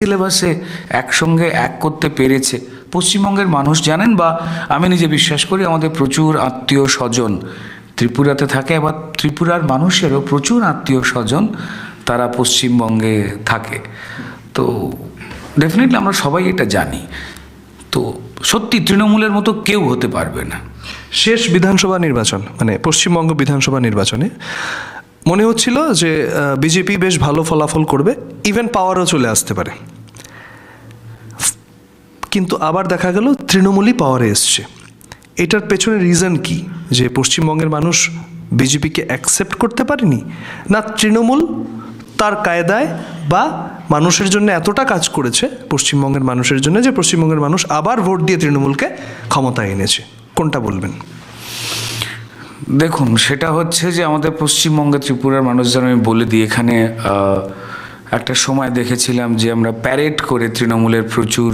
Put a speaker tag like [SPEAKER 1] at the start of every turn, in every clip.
[SPEAKER 1] সিলেবাসে একসঙ্গে এক করতে পেরেছে পশ্চিমবঙ্গের মানুষ জানেন, বা আমি নিজে বিশ্বাস করি আমাদের প্রচুর আত্মীয় স্বজন ত্রিপুরাতে থাকে, আবার ত্রিপুরার মানুষেরও প্রচুর আত্মীয় স্বজন তারা পশ্চিমবঙ্গে থাকে। তো ডেফিনেটলি আমরা সবাই এটা জানি। তো সত্যি তৃণমূলের মতো কেউ হতে পারবে না।
[SPEAKER 2] শেষ বিধানসভা নির্বাচন মানে পশ্চিমবঙ্গ বিধানসভা নির্বাচনে মনে হচ্ছিল যে বিজেপি বেশ ভালো ফলাফল করবে, ইভেন পাওয়ারও চলে আসতে পারে, কিন্তু আবার দেখা গেল তৃণমূলই পাওয়ারে এসছে। এটার পেছনে রিজন কি? যে পশ্চিমবঙ্গের মানুষ বিজেপিকে অ্যাকসেপ্ট করতে পারেনি, না তৃণমূল তার কায়দায় বা মানুষের জন্য এতটা কাজ করেছে পশ্চিমবঙ্গের মানুষের জন্য যে পশ্চিমবঙ্গের মানুষ আবার ভোট দিয়ে তৃণমূলকে ক্ষমতায় এনেছে? কোনটা বলবেন?
[SPEAKER 1] দেখুন, সেটা হচ্ছে যে আমাদের পশ্চিমবঙ্গে ত্রিপুরার মানুষজন, আমি বলে দিই, এখানে একটা সময় দেখেছিলাম যে আমরা প্যারেড করে তৃণমূলের প্রচুর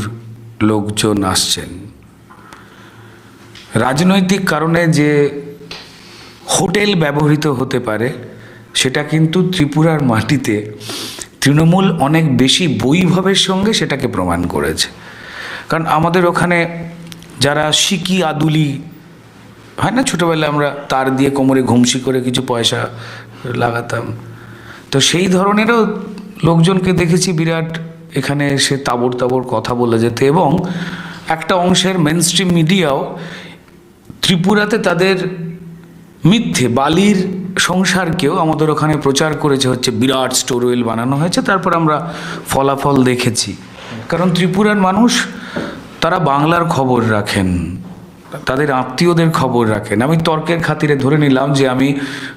[SPEAKER 1] লোকজন আসছেন। রাজনৈতিক কারণে যে হোটেল ব্যবহৃত হতে পারে সেটা কিন্তু ত্রিপুরার মাটিতে তৃণমূল অনেক বেশি বৈভবের সঙ্গে সেটাকে প্রমাণ করেছে। কারণ আমাদের ওখানে যারা সিকি আদুলি হয় না, ছোটোবেলায় আমরা তার দিয়ে কোমরে ঘুমসি করে কিছু পয়সা লাগাতাম, তো সেই ধরনেরও লোকজনকে দেখেছি বিরাট এখানে এসে তাবড় তাবড় কথা বলে যেতে। এবং একটা অংশের মেনস্ট্রিম মিডিয়াও ত্রিপুরাতে তাদের মিথ্যে বালির সংসারকেও আমাদের ওখানে প্রচার করেছে, হচ্ছে বিরাট স্টোরওয়েল বানানো হয়েছে। তারপর আমরা ফলাফল দেখেছি। কারণ ত্রিপুরার মানুষ তারা বাংলার খবর রাখেন, তাদের আত্মীয়দের খবর রাখেন। আমি তর্কের খাতিরে ধরে নিলাম যে আমি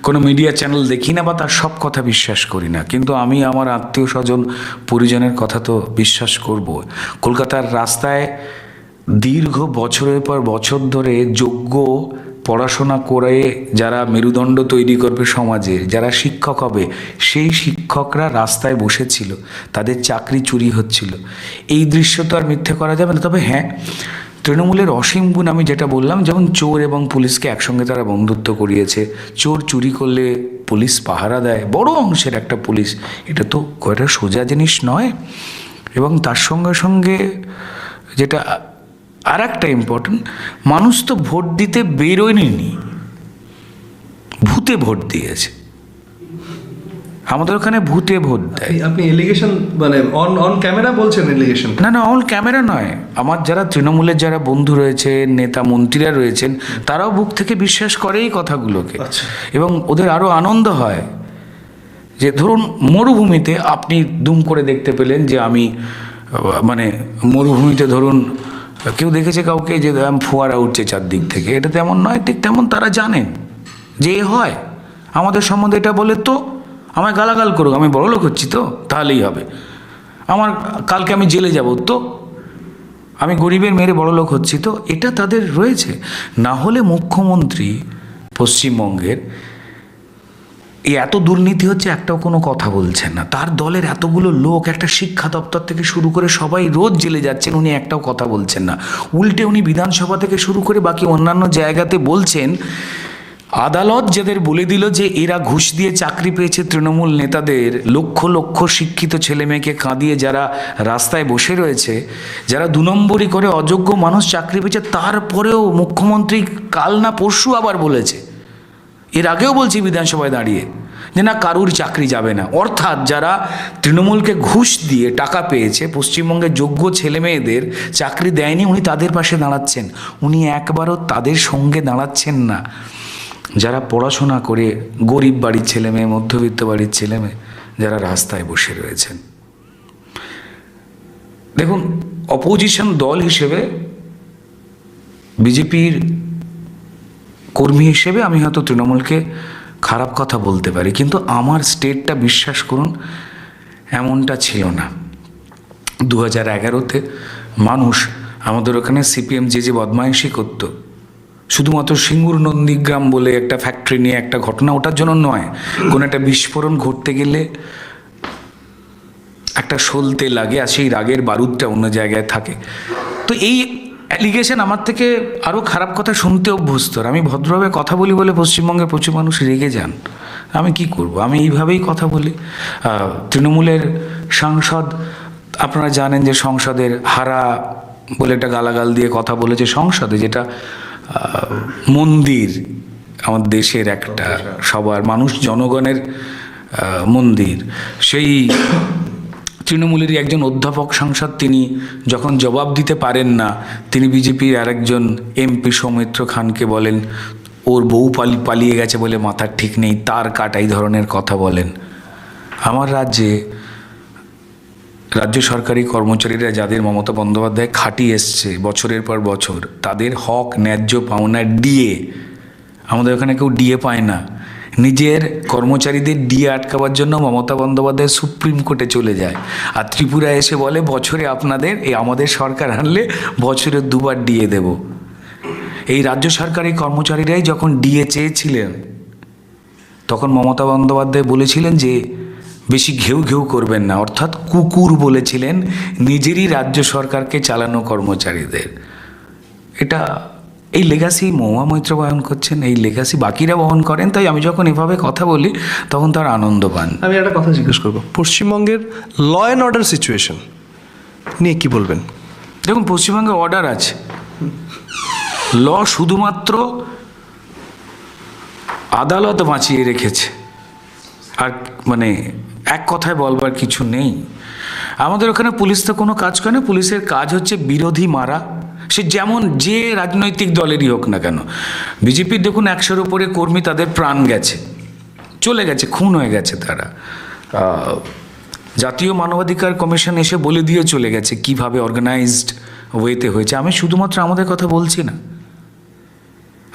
[SPEAKER 1] কোনো মিডিয়া চ্যানেল দেখি না বা তার সব কথা বিশ্বাস করি না, কিন্তু আমি আমার আত্মীয় স্বজন পরিজনের কথা তো বিশ্বাস করব। কলকাতার রাস্তায় দীর্ঘ বছরের পর বছর ধরে যোগ্য পড়াশোনা করে যারা মেরুদণ্ড তৈরি করবে সমাজে, যারা শিক্ষক হবে, সেই শিক্ষকরা রাস্তায় বসেছিল, তাদের চাকরি চুরি হচ্ছিল। এই দৃশ্য তো আর মিথ্যে করা যাবে না। তবে হ্যাঁ, তৃণমূলের অসীম গুণ আমি যেটা বললাম, যেমন চোর এবং পুলিশকে একসঙ্গে তারা বন্ধুত্ব করিয়েছে। চোর চুরি করলে পুলিশ পাহারা দেয়, বড় অংশের একটা পুলিশ, এটা তো কয়টা সোজা জিনিস নয়। এবং তার সঙ্গে সঙ্গে যেটা আর একটা ইম্পর্টেন্ট, মানুষ তো ভোট দিতে বেরোয়নি, ভূতে ভোট দিয়েছে। আমাদের ওখানে ভূতে ভোট দেয়।
[SPEAKER 2] আপনি এলিগেশন মানে অন ক্যামেরা বলছেন এলিগেশন?
[SPEAKER 1] না না, অন ক্যামেরা নয়। আমার যারা তৃণমূলের যারা বন্ধু রয়েছে, নেতা মন্ত্রীরা রয়েছেন, তারাও বুক থেকে বিশ্বাস করে এই কথাগুলোকে। এবং ওদের আরও আনন্দ হয় যে ধরুন মরুভূমিতে আপনি দুম করে দেখতে পেলেন যে আমি মানে মরুভূমিতে ধরুন কেউ দেখেছে কাউকে যে ফোয়ারা উঠছে চারদিক থেকে, এটা তেমন নয়। ঠিক তেমন তারা জানেন যে হয় আমাদের সম্বন্ধে এটা বলে তো আমায় গালাগাল করুক, আমি বড় লোক হচ্ছি তো তাহলেই হবে। আমার কালকে আমি জেলে যাব তো, আমি গরিবের মেরে বড় লোক হচ্ছি তো, এটা তাদের রয়েছে। না হলে মুখ্যমন্ত্রী পশ্চিমবঙ্গের এই এত দুর্নীতি হচ্ছে একটাও কোনো কথা বলছেন না। তার দলের এতগুলো লোক, একটা শিক্ষা দপ্তর থেকে শুরু করে সবাই রোজ জেলে যাচ্ছেন, উনি একটাও কথা বলছেন না। উল্টে উনি বিধানসভা থেকে শুরু করে বাকি অন্যান্য জায়গাতে বলছেন, আদালত যাদের বলে দিল যে এরা ঘুষ দিয়ে চাকরি পেয়েছে, তৃণমূল নেতাদের লক্ষ লক্ষ শিক্ষিত ছেলে মেয়েকে কাঁদিয়ে যারা রাস্তায় বসে রয়েছে, যারা 2 নম্বরই করে অযোগ্য মানুষ চাকরি পেয়েছে, তারপরেও মুখ্যমন্ত্রী কাল না পরশু আবার বলেছে, এর আগেও বলছি বিধানসভায় দাঁড়িয়ে, যে না কারুর চাকরি যাবে না। অর্থাৎ যারা তৃণমূলকে ঘুষ দিয়ে টাকা পেয়েছে, পশ্চিমবঙ্গের যোগ্য ছেলে মেয়েদের চাকরি দেয়নি, উনি তাদের পাশে দাঁড়াচ্ছেন। উনি একবারও তাদের সঙ্গে দাঁড়াচ্ছেন না যারা পড়াশোনা করে গরিব বাড়ির ছেলে মেয়ে, মধ্যবিত্ত বাড়ির ছেলে মেয়ে যারা রাস্তায় বসে রয়েছেন। দেখুন, অপোজিশন দল হিসেবে, বিজেপির কর্মী হিসেবে আমি হয়তো তৃণমূলকে খারাপ কথা বলতে পারি, কিন্তু আমার স্টেটটা বিশ্বাস করুন এমনটা ছিল না। 2011-তে মানুষ আমাদের ওখানে সিপিএম যে বদমাইশি করতো, শুধুমাত্র সিঙ্গুর নন্দীগ্রাম বলে একটা ফ্যাক্টরি নিয়ে একটা ঘটনা, ওটার জন্য নয়, কোনো একটা বিস্ফোরণ ঘটতে গেলে একটা সলতে লাগে আর সেই রাগের বারুদটা অন্য জায়গায় থাকে। তো এই অ্যালিগেশন আমার থেকে আরও খারাপ কথা শুনতে অভ্যস্ত। আমি ভদ্রভাবে কথা বলি বলে পশ্চিমবঙ্গের প্রচুর মানুষ রেগে যান। আমি কি করব, আমি এইভাবেই কথা বলি। তৃণমূলের সাংসদ আপনারা জানেন যে সংসদের হারা বলে একটা গালাগাল দিয়ে কথা বলেছে সংসদে, যেটা মন্দির, আমাদের দেশের একটা সবার মানুষ জনগণের মন্দির। সেই তৃণমূলেরই একজন অধ্যাপক সাংসদ, তিনি যখন জবাব দিতে পারেন না, তিনি বিজেপির আরেকজন এমপি সৌমিত্র খানকে বলেন ওর বউ পালিয়ে গেছে বলে মাথার ঠিক নেই, তার কাটা, এই ধরনের কথা বলেন। আমার রাজ্যে রাজ্য সরকারি কর্মচারীরা যাদের মমতা বন্দ্যোপাধ্যায় খাটিয়ে এসছে বছরের পর বছর, তাদের হক ন্যায্য পাওনা ডিএ, আমাদের ওখানে কেউ ডিএ পায় না। নিজের কর্মচারীদের ডিএ আটকাবার জন্য মমতা বন্দ্যোপাধ্যায় সুপ্রিম কোর্টে চলে যায়, আর ত্রিপুরা এসে বলে বছরে আপনাদের আমাদের সরকার আনলে বছরে 2 বার ডিএ দেব। এই রাজ্য সরকারি কর্মচারীরাই যখন ডিএ চেয়েছিলেন, তখন মমতা বন্দ্যোপাধ্যায় বলেছিলেন যে বেশি ঘেউ ঘেউ করবেন না, অর্থাৎ কুকুর বলেছিলেন নিজেরই রাজ্য সরকারকে চালানো কর্মচারীদের। এটা এই লেগাসি মহুয়া মৈত্র বহন করছেন, এই লেগাসি বাকিরা বহন করেন। তাই আমি যখন এভাবে কথা বলি তখন তার আনন্দ পান।
[SPEAKER 2] আমি একটা কথা জিজ্ঞেস করবো, পশ্চিমবঙ্গের ল অ্যান্ড অর্ডার সিচুয়েশন নিয়ে কি বলবেন?
[SPEAKER 1] দেখুন, পশ্চিমবঙ্গে অর্ডার আছে, ল শুধুমাত্র আদালত বাঁচিয়ে রেখেছে, আর মানে এক কথায় বলবার কিছু নেই। আমাদের ওখানে পুলিশ তো কোনো কাজ করে না, পুলিশের কাজ হচ্ছে বিরোধী মারা, সে যেমন যে রাজনৈতিক দলেরই হোক না কেন। বিজেপির দেখুন 100-র উপরে কর্মী, তাদের প্রাণ গেছে, চলে গেছে, খুন হয়ে গেছে তারা। জাতীয় মানবাধিকার কমিশন এসে বলে দিয়ে চলে গেছে কিভাবে অর্গানাইজড ওয়েতে হয়েছে। আমি শুধুমাত্র আমাদের কথা বলছি না,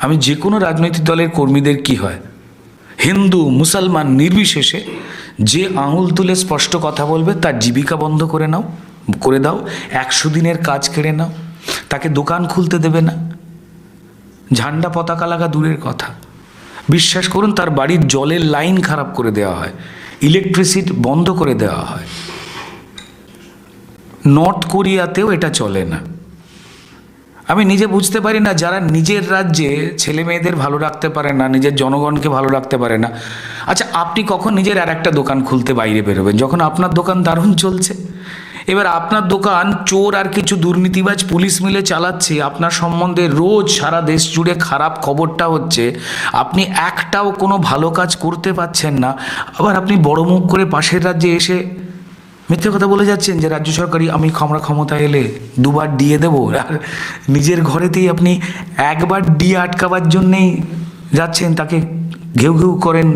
[SPEAKER 1] আমি যে কোনো রাজনৈতিক দলের কর্মীদের কি হয়, হিন্দু মুসলমান নির্বিশেষে, যে আঙুল তুলে স্পষ্ট কথা বলবে তার জীবিকা বন্ধ করে দাও, 100 দিনের কাজ কেড়ে নাও, তাকে দোকান খুলতে দেবে না, ঝান্ডা পতাকা লাগা দূরের কথা, বিশ্বাস করুন তার বাড়ির জলের লাইন খারাপ করে দেওয়া হয়, ইলেকট্রিসিটি বন্ধ করে দেওয়া হয়। নর্থ কোরিয়াতেও এটা চলে না। আমি নিজে বুঝতে পারি না, যারা নিজের রাজ্যে ছেলে মেয়েদের ভালো রাখতে পারে না, নিজের জনগণকে ভালো রাখতে পারে না। আচ্ছা, আপনি কখন নিজের আর একটা দোকান খুলতে বাইরে বেরোবেন? যখন আপনার দোকান দারুণ চলছে। এবার আপনার দোকান চোর আর কিছু দুর্নীতিবাজ পুলিশ মিলে চালাচ্ছে, আপনার সম্বন্ধে রোজ সারা দেশ জুড়ে খারাপ খবরটা হচ্ছে, আপনি একটাও কোনো ভালো কাজ করতে পারছেন না, আবার আপনি বড় মুখ করে পাশের রাজ্যে এসে মিথ্যে কথা বলে যাচ্ছেন যে রাজ্য সরকারি আমরা ক্ষমতায় এলে 2 বার ডিএ দেবো, আর নিজের ঘরেতেই আপনি 1 বার ডিএ আটকাবার জন্যেই যাচ্ছেন, তাকে ঘেউ ঘেউ করেন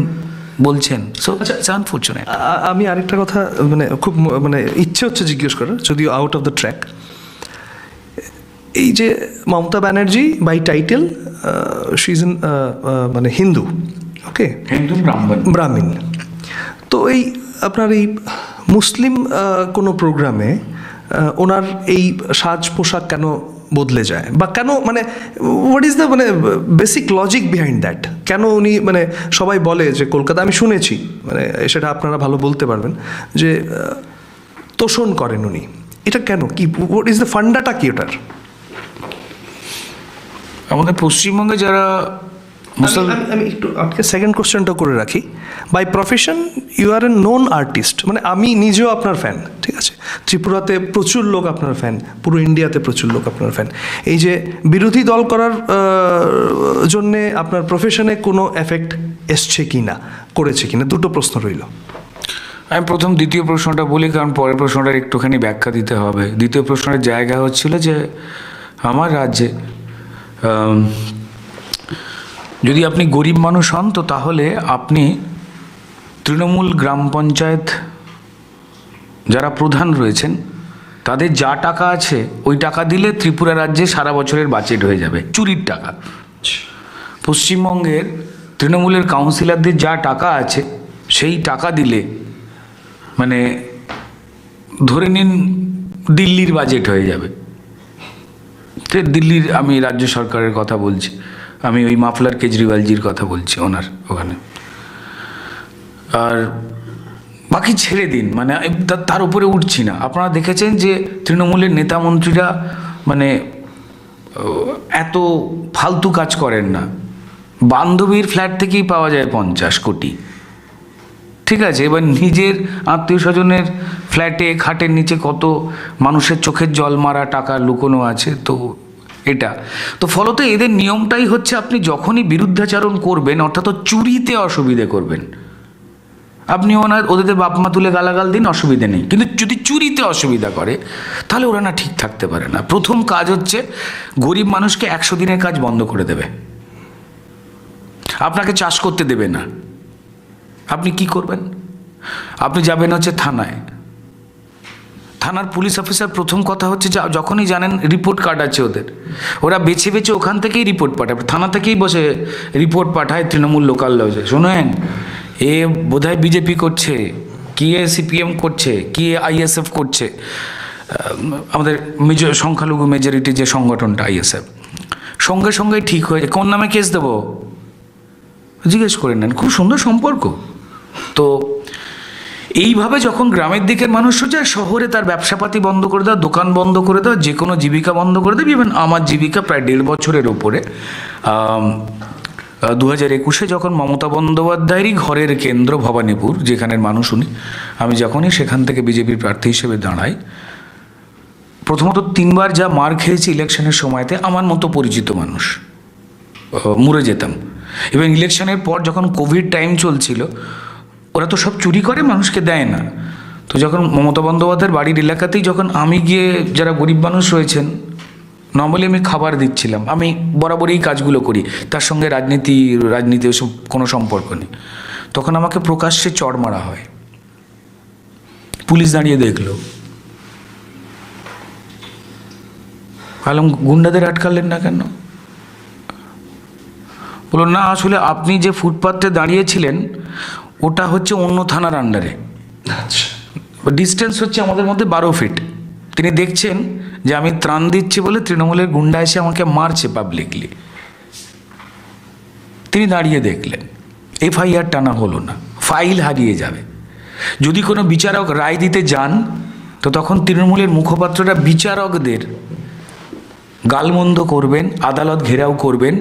[SPEAKER 1] বলছেন। সো আচ্ছা, আনফরচুনেট।
[SPEAKER 2] আমি আরেকটা কথা খুব ইচ্ছে হচ্ছে জিজ্ঞেস করার, যদিও আউট অফ দ্য ট্র্যাক। এই যে Mamata Banerjee by title she is Hindu, okay,
[SPEAKER 1] Hindu
[SPEAKER 2] Brahmin. তো এই আপনার এই মুসলিম কোনো প্রোগ্রামে ওনার এই সাজ পোশাক কেন বদলে যায়, বা কেন what is the basic logic behind that? কেন উনি সবাই বলে যে কলকাতা, আমি শুনেছি সেটা আপনারা ভালো বলতে পারবেন, যে তোষণ করেন উনি, এটা কেন, কি হোয়াট ইজ দ্য ফান্ডাটা কি ওটার?
[SPEAKER 1] আমাদের পশ্চিমবঙ্গে যারা
[SPEAKER 2] আমি একটু আজকে সেকেন্ড কোশ্চেনটা করে রাখি। By profession you are a known artist, আমি নিজেও আপনার ফ্যান, ঠিক আছে, ত্রিপুরাতে প্রচুর লোক আপনার ফ্যান, পুরো ইন্ডিয়াতে প্রচুর লোক আপনার ফ্যান। এই যে বিরোধী দল করার জন্যে আপনার প্রফেশনে কোনো এফেক্ট এসছে কি না, করেছে কি না, দুটো প্রশ্ন রইল।
[SPEAKER 1] আমি প্রথম দ্বিতীয় প্রশ্নটা বলি, কারণ পরের প্রশ্নটার একটুখানি ব্যাখ্যা দিতে হবে। দ্বিতীয় প্রশ্নের জায়গা হচ্ছিল যে আমার রাজ্যে যদি আপনি গরিব মানুষ হন, তো তাহলে আপনি তৃণমূল গ্রাম পঞ্চায়েত যারা প্রধান রয়েছেন তাদের যা টাকা আছে ওই টাকা দিলে ত্রিপুরা রাজ্যে সারা বছরের বাজেট হয়ে যাবে, চুরির টাকা। পশ্চিমবঙ্গের তৃণমূলের কাউন্সিলরদের যা টাকা আছে সেই টাকা দিলে ধরে নিন দিল্লির বাজেট হয়ে যাবে। দিল্লির, আমি রাজ্য সরকারের কথা বলছি, আমি ওই মাফলার কেজরিওয়ালজির কথা বলছি, ওনার ওখানে। আর বাকি ছেড়ে দিন, তার উপরে উঠছি না। আপনারা দেখেছেন যে তৃণমূলের নেতা মন্ত্রীরা এত ফালতু কাজ করেন না। বান্ধবীর ফ্ল্যাট থেকেই পাওয়া যায় 50 কোটি, ঠিক আছে। এবার নিজের আত্মীয় স্বজনের ফ্ল্যাটে খাটের নিচে কত মানুষের চোখের জল মারা টাকা লুকোনো আছে। তো এটা তো ফলত এদের নিয়মটাই হচ্ছে আপনি যখনই বিরুদ্ধাচরণ করবেন, অর্থাৎ চুরিতে অসুবিধে করবেন, আপনি ওদের বাপ মা তুলে গালাগাল দিন, অসুবিধে নেই, কিন্তু যদি চুরিতে অসুবিধা করে তাহলে ওরা না ঠিক থাকতে পারে না। প্রথম কাজ হচ্ছে গরিব মানুষকে 100 দিনের কাজ বন্ধ করে দেবে, আপনাকে চাষ করতে দেবে না। আপনি কি করবেন? আপনি যাবেন হচ্ছে থানায়, থানার পুলিশ অফিসার প্রথম কথা হচ্ছে যখনই জানেন রিপোর্ট কার্ড আছে ওদের, ওরা বেছে বেছে ওখান থেকেই রিপোর্ট পাঠায়, থানা থেকেই বসে রিপোর্ট পাঠায় তৃণমূল লোকাল লজে, শোনেন এ বোধহয় বিজেপি করছে, কি এ সিপিএম করছে, কি এ আইএসএফ করছে, আমাদের সংখ্যালঘু মেজরিটি যে সংগঠনটা আইএসএফ, সঙ্গে সঙ্গে ঠিক হয়ে যায়। কোন নামে কেস দেবো জিজ্ঞেস করে নেন, খুব সুন্দর সম্পর্ক। তো এইভাবে যখন গ্রামের দিকের মানুষও যায়, শহরে তার ব্যবসাপাতি বন্ধ করে দেওয়া, দোকান বন্ধ করে দেওয়া, যে কোনো জীবিকা বন্ধ করে দেবে। ইভেন আমার জীবিকা প্রায় 1.5 বছরের ওপরে 2021-এ যখন মমতা বন্দ্যোপাধ্যায়েরই ঘরের কেন্দ্র ভবানীপুর, যেখানের মানুষ উনি, আমি যখনই সেখান থেকে বিজেপির প্রার্থী হিসেবে দাঁড়াই, প্রথমত 3বার যা মার খেয়েছি ইলেকশনের সময়তে, আমার মতো পরিচিত মানুষ মরে যেতাম। এবং ইলেকশনের পর যখন কোভিড টাইম চলছিল, ওরা তো সব চুরি করে, মানুষকে দেয় না। তো যখন মমতা বন্দ্যোপাধ্যায়ের বাড়ির এলাকাতেই যখন আমি গিয়ে, যারা গরিব মানুষ রয়েছেন, নর্মালি আমি খাবার দিচ্ছিলাম, আমি বরাবরই এই কাজগুলো করি, তার সঙ্গে রাজনীতি ওসব কোনো সম্পর্ক নেই, তখন আমাকে প্রকাশ্যে চড় মারা হয়। পুলিশ দাঁড়িয়ে দেখলো, আলম গুন্ডাদের আটকালেন না কেন? বলো না, আসলে আপনি যে ফুটপাথে দাঁড়িয়েছিলেন ওটা হচ্ছে অন্য থানার আন্ডারে,
[SPEAKER 2] আচ্ছা,
[SPEAKER 1] ডিস্টেন্স হচ্ছে আমাদের মধ্যে 12 ফিট। তিনি দেখছেন যে আমি ত্রাণ দিচ্ছি বলে তৃণমূলের গুন্ডা এসে আমাকে মারছে পাবলিকলি, তিনি দাঁড়িয়ে দেখলেন। এফআইআর টানা হলো না, ফাইল হারিয়ে যাবে। যদি কোনো বিচারক রায় দিতে যান, তো তখন তৃণমূলের মুখপাত্ররা বিচারকদের গালমন্দ করবেন, আদালত ঘেরাও করবেন,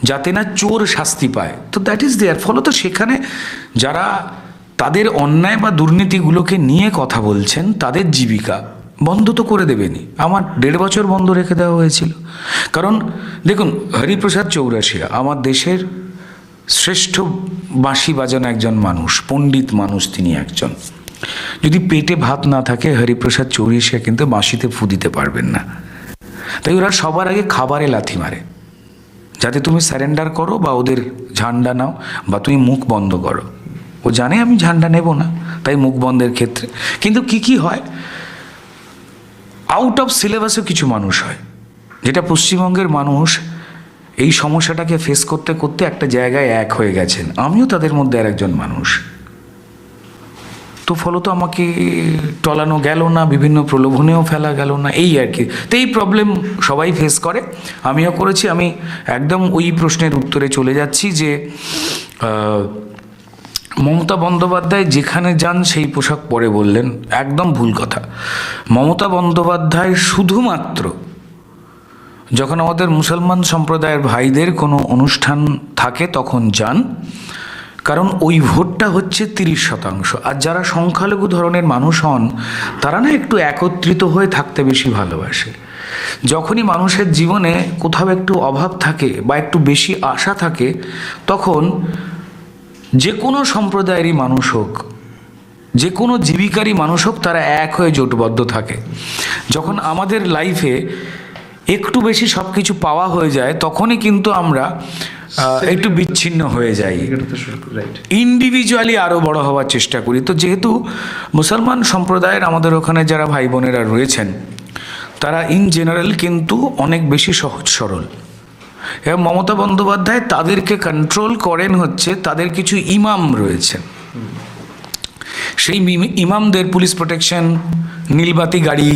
[SPEAKER 1] যাতে না চোর শাস্তি পায়। তো দ্যাট ইজ দেয়ার। ফলত সেখানে যারা তাদের অন্যায় বা দুর্নীতিগুলোকে নিয়ে কথা বলছেন, তাদের জীবিকা বন্ধ তো করে দেবেনি। আমার 1.5 বছর বন্ধ রেখে দেওয়া হয়েছিল। কারণ দেখুন, হরিপ্রসাদ চৌরাশিয়া আমার দেশের শ্রেষ্ঠ বাঁশি বাজানো একজন মানুষ, পণ্ডিত মানুষ তিনি একজন। যদি পেটে ভাত না থাকে, হরিপ্রসাদ চৌরাশিয়া কিন্তু বাঁশিতে ফু দিতে পারবেন না। তাই ওরা সবার আগে খাবারে লাথি মারে, যাতে তুমি স্যারেন্ডার করো বা ওদের ঝান্ডা নাও বা তুমি মুখ বন্ধ করো। ও জানে আমি ঝান্ডা নেব না, তাই মুখ বন্ধের ক্ষেত্রে। কিন্তু কি হয়, আউট অফ সিলেবাসও কিছু মানুষ হয়, যেটা পশ্চিমবঙ্গের মানুষ এই সমস্যাটাকে ফেস করতে করতে একটা জায়গায় এক হয়ে গেছেন। আমিও তাদের মধ্যে আর একজন মানুষ। তো ফলত আমাকে টলানো গেল না, বিভিন্ন প্রলোভনেও ফেলা গেল না, এই আর কি। তো এই প্রবলেম সবাই ফেস করে, আমিও করেছি। আমি একদম ওই প্রশ্নের উত্তরে চলে যাচ্ছি যে মমতা বন্দ্যোপাধ্যায় যেখানে যান সেই পোশাক পরে বললেন, একদম ভুল কথা। মমতা বন্দ্যোপাধ্যায় শুধুমাত্র যখন আমাদের মুসলমান সম্প্রদায়ের ভাইদের কোনো অনুষ্ঠান থাকে তখন যান, কারণ ওই ভোটটা হচ্ছে 30%। আর যারা সংখ্যালঘু ধরনের মানুষ হন, তারা না একটু একত্রিত হয়ে থাকতে বেশি ভালোবাসে। যখনই মানুষের জীবনে কোথাও একটু অভাব থাকে বা একটু বেশি আশা থাকে, তখন যে কোনো সম্প্রদায়েরই মানুষ হোক, যে কোনো জীবিকারই মানুষ হোক, তারা এক হয়ে জোটবদ্ধ থাকে। যখন আমাদের লাইফে একটু বেশি সব কিছু পাওয়া হয়ে যায়, তখনই কিন্তু আমরা একটু বিচ্ছিন্ন হয়ে যাই, ইন্ডিভিজুয়ালি আরও বড় হওয়ার চেষ্টা করি। তো যেহেতু মুসলমান সম্প্রদায়ের আমাদের ওখানে যারা ভাই বোনেরা রয়েছেন, তারা ইন জেনারেল কিন্তু অনেক বেশি সহজ সরল, এবং মমতা বন্দ্যোপাধ্যায় তাদেরকে কন্ট্রোল করেন হচ্ছে, তাদের কিছু ইমাম রয়েছেন, সেই ইমামদের পুলিশ প্রোটেকশন, নীলবাতি গাড়ি,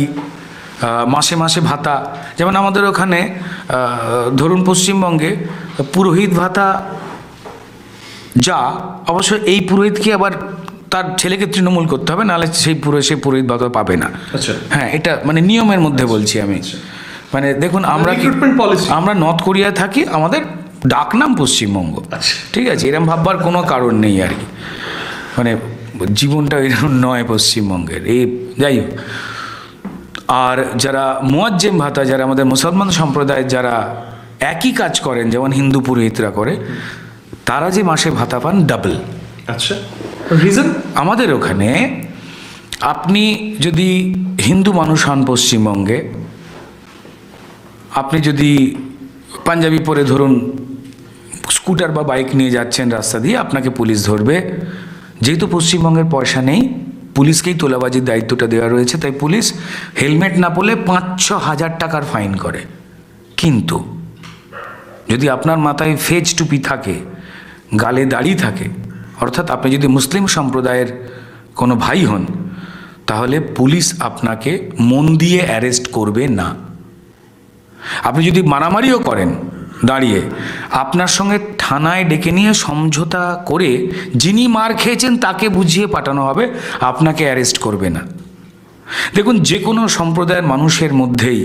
[SPEAKER 1] মাসে মাসে ভাতা। যেমন আমাদের ওখানে ধরুন পশ্চিমবঙ্গে পুরোহিত ভাতা যা, অবশ্য এই পুরোহিতকে আবার তার ছেলেকে তৃণমূল করতে হবে, নাহলে সেই পুরোহিত ভাতা পাবে না।
[SPEAKER 2] আচ্ছা,
[SPEAKER 1] হ্যাঁ, এটা মানে নিয়মের মধ্যে বলছি আমি। মানে দেখুন, আমরা নর্থ কোরিয়ায় থাকি, আমাদের ডাকনাম পশ্চিমবঙ্গ, ঠিক আছে, এরকম ভাববার কোনো কারণ নেই আর কি। মানে জীবনটা এরকম নয় পশ্চিমবঙ্গের। এই যাই হোক, আর যারা মুয়াজ্জেম ভাতা, যারা আমাদের মুসলমান সম্প্রদায়ের যারা একই কাজ করেন যেমন হিন্দু পুরোহিতরা করে, তারা যে মাসে ভাতা পান ডাবল।
[SPEAKER 2] আচ্ছা, রিজন?
[SPEAKER 1] আমাদের ওখানে আপনি যদি হিন্দু মানুষ হন পশ্চিমবঙ্গে, আপনি যদি পাঞ্জাবি পরে ধরুন স্কুটার বা বাইক নিয়ে যাচ্ছেন রাস্তা দিয়ে, আপনাকে পুলিশ ধরবে। যেহেতু পশ্চিমবঙ্গের পয়সা নেই, পুলিশকেই তোলাবাজির দায়িত্বটা দেওয়া রয়েছে, তাই পুলিশ হেলমেট না পরলে 5-6 হাজার টাকার ফাইন করে। কিন্তু যদি আপনার মাথায় ফেজ টুপি থাকে, গালে দাড়ি থাকে, অর্থাৎ আপনি যদি মুসলিম সম্প্রদায়ের কোনো ভাই হন, তাহলে পুলিশ আপনাকে মন দিয়ে অ্যারেস্ট করবে না। আপনি যদি মারামারিও করেন দাঁড়িয়ে, আপনার সঙ্গে থানায় ডেকে নিয়ে সমঝোতা করে যিনি মার খেয়েছেন তাকে বুঝিয়ে পাঠানো হবে, আপনাকে অ্যারেস্ট করবে না। দেখুন, যে কোনো সম্প্রদায়ের মানুষের মধ্যেই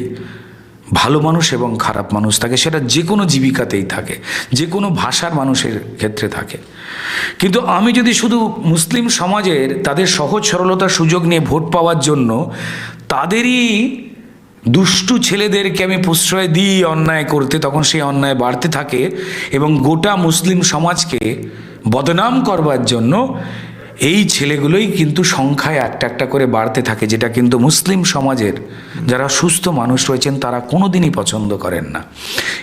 [SPEAKER 1] ভালো মানুষ এবং খারাপ মানুষ থাকে, সেটা যে কোনো জীবিকাতেই থাকে, যে কোনো ভাষার মানুষের ক্ষেত্রে থাকে। কিন্তু আমি যদি শুধু মুসলিম সমাজের তাদের সহজ সরলতার সুযোগ নিয়ে ভোট পাওয়ার জন্য তাদেরই দুষ্টু ছেলেদেরকে আমি প্রশ্রয় দিই অন্যায় করতে, তখন সেই অন্যায় বাড়তে থাকে এবং গোটা মুসলিম সমাজকে বদনাম করবার জন্য এই ছেলেগুলোই কিন্তু সংখ্যায় একটা একটা করে বাড়তে থাকে, যেটা কিন্তু মুসলিম সমাজের যারা সুস্থ মানুষ রয়েছেন তারা কোনোদিনই পছন্দ করেন না।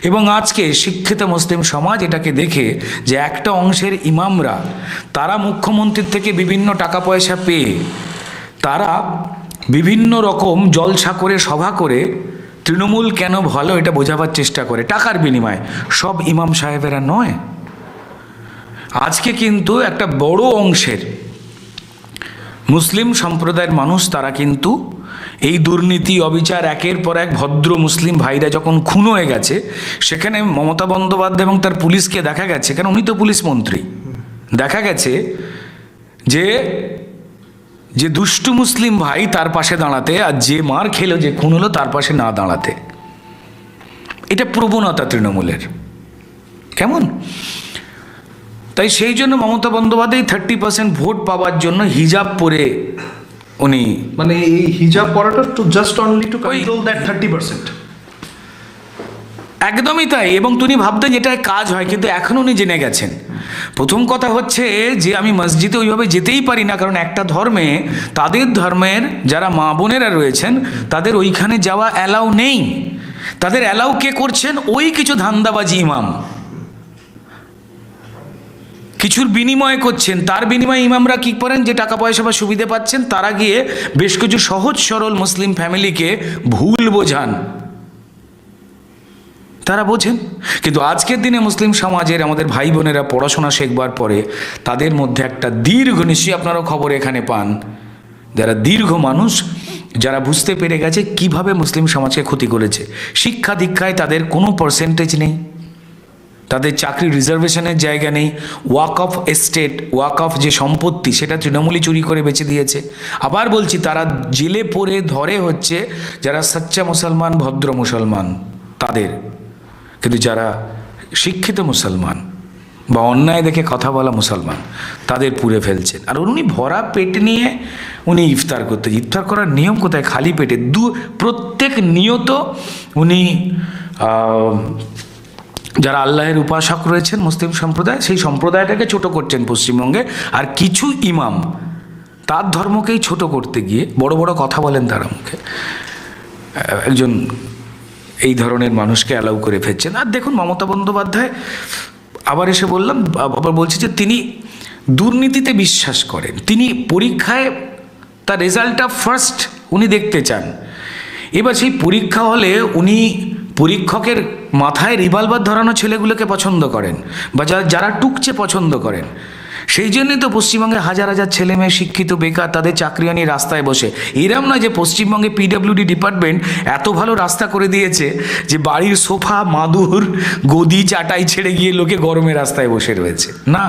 [SPEAKER 1] এবং আজকে শিক্ষিত মুসলিম সমাজ এটাকে দেখে যে একটা অংশের ইমামরা, তারা মুখ্যমন্ত্রীর থেকে বিভিন্ন টাকা পয়সা পেয়ে তারা বিভিন্ন রকম জলসা করে সভা করে তৃণমূল কেন ভালো এটা বোঝাবার চেষ্টা করে টাকার বিনিময়ে। সব ইমাম সাহেবেরা নয়। আজকে কিন্তু একটা বড় অংশের মুসলিম সম্প্রদায়ের মানুষ তারা কিন্তু এই দুর্নীতি অবিচার একের পর এক ভদ্র মুসলিম ভাইরা যখন খুন হয়ে গেছে, সেখানে মমতা বন্দ্যোপাধ্যায় এবং তার পুলিশকে দেখা গেছে, কারণ উনি তো পুলিশ মন্ত্রী, দেখা গেছে যে যে দুষ্টু মুসলিম ভাই তার পাশে দাঁড়াতে, আর যে মার খেলো যে খুন হলো তার পাশে না দাঁড়াতে। এটা প্রবণতা তৃণমূলের, কেমন? তাই সেই জন্য মমতা বন্দ্যোপাধ্যায় 30% ভোট পাওয়ার জন্য হিজাব পরে উনি,
[SPEAKER 2] মানে এই হিজাব পরাটা to just only to control that 30%।
[SPEAKER 1] একদমই তাই। এবং তিনি ভাবতেন যেটা কাজ হয়, কিন্তু এখন উনি জেনে গেছেন। প্রথম কথা হচ্ছে যে আমি মসজিদে ওইভাবে যেতেই পারি না, কারণ একটা ধর্মে, তাদের ধর্মের যারা মা বোনেরা রয়েছেন তাদের ওইখানে যাওয়া অ্যালাউ নেই। তাদের অ্যালাউ কে করছেন? ওই কিছু ধান্দাবাজি ইমাম কিছুর বিনিময় করছেন। তার বিনিময়ে ইমামরা কী করেন, যে টাকা পয়সা বা সুবিধে পাচ্ছেন, তারা গিয়ে বেশ কিছু সহজ সরল মুসলিম ফ্যামিলিকে ভুল বোঝান, তারা বোঝেন। কিন্তু আজকের দিনে মুসলিম সমাজের আমাদের ভাই বোনেরা পড়াশোনা শেখবার পরে তাদের মধ্যে একটা দীর্ঘ, নিশ্চয়ই আপনারাও খবর এখানে পান, যারা দীর্ঘ মানুষ, যারা বুঝতে পেরে গেছে কিভাবে মুসলিম সমাজকে ক্ষতি করেছে। শিক্ষা দীক্ষায় তাদের কোনো পার্সেন্টেজ নেই, তাদের চাকরি রিজার্ভেশনের জায়গা নেই, walk of estate, walk of যে সম্পত্তি সেটা তৃণমূলই চুরি করে বেঁচে দিয়েছে। আবার বলছি, তারা জেলে পড়ে ধরে হচ্ছে যারা সচ্চা মুসলমান, ভদ্র মুসলমান তাদের, কিন্তু যারা শিক্ষিত মুসলমান বা অন্যায় দেখে কথা বলা মুসলমান তাদের পুড়ে ফেলছেন। আর উনি ভরা পেট নিয়ে উনি ইফতার করতে, ইফতার করার নিয়ম কোথায়? খালি পেটে প্রত্যেক নিয়ত উনি যারা আল্লাহের উপাসক রয়েছেন মুসলিম সম্প্রদায়, সেই সম্প্রদায়টাকে ছোট করছেন পশ্চিমবঙ্গে। আর কিছু ইমাম তার ধর্মকেই ছোট করতে গিয়ে বড় বড় কথা বলেন তারা মুখে, একজন এই ধরনের মানুষকে অ্যালাউ করে ফেলছেন। আর দেখুন, মমতা বন্দ্যোপাধ্যায় আবার এসে বললাম, আবার বলছি যে তিনি দুর্নীতিতে বিশ্বাস করেন। তিনি পরীক্ষায় তার রেজাল্টটা ফার্স্ট উনি দেখতে চান। এবার সেই পরীক্ষা হলে উনি পরীক্ষকের মাথায় রিভলভার ধরানো ছেলেগুলোকে পছন্দ করেন, বা যারা টুকছে পছন্দ করেন। সেই জন্যই তো পশ্চিমবঙ্গে হাজার হাজার ছেলে মেয়ে শিক্ষিত বেকার, তাদের চাকরি নিয়ে রাস্তায় বসে। এরম না যে পশ্চিমবঙ্গে পিডব্লিউডি ডিপার্টমেন্ট এত ভালো রাস্তা করে দিয়েছে যে বাড়ির সোফা, মাদুর, গদি, চাটাই ছেড়ে গিয়ে লোকে গরমে রাস্তায় বসে রয়েছে। না,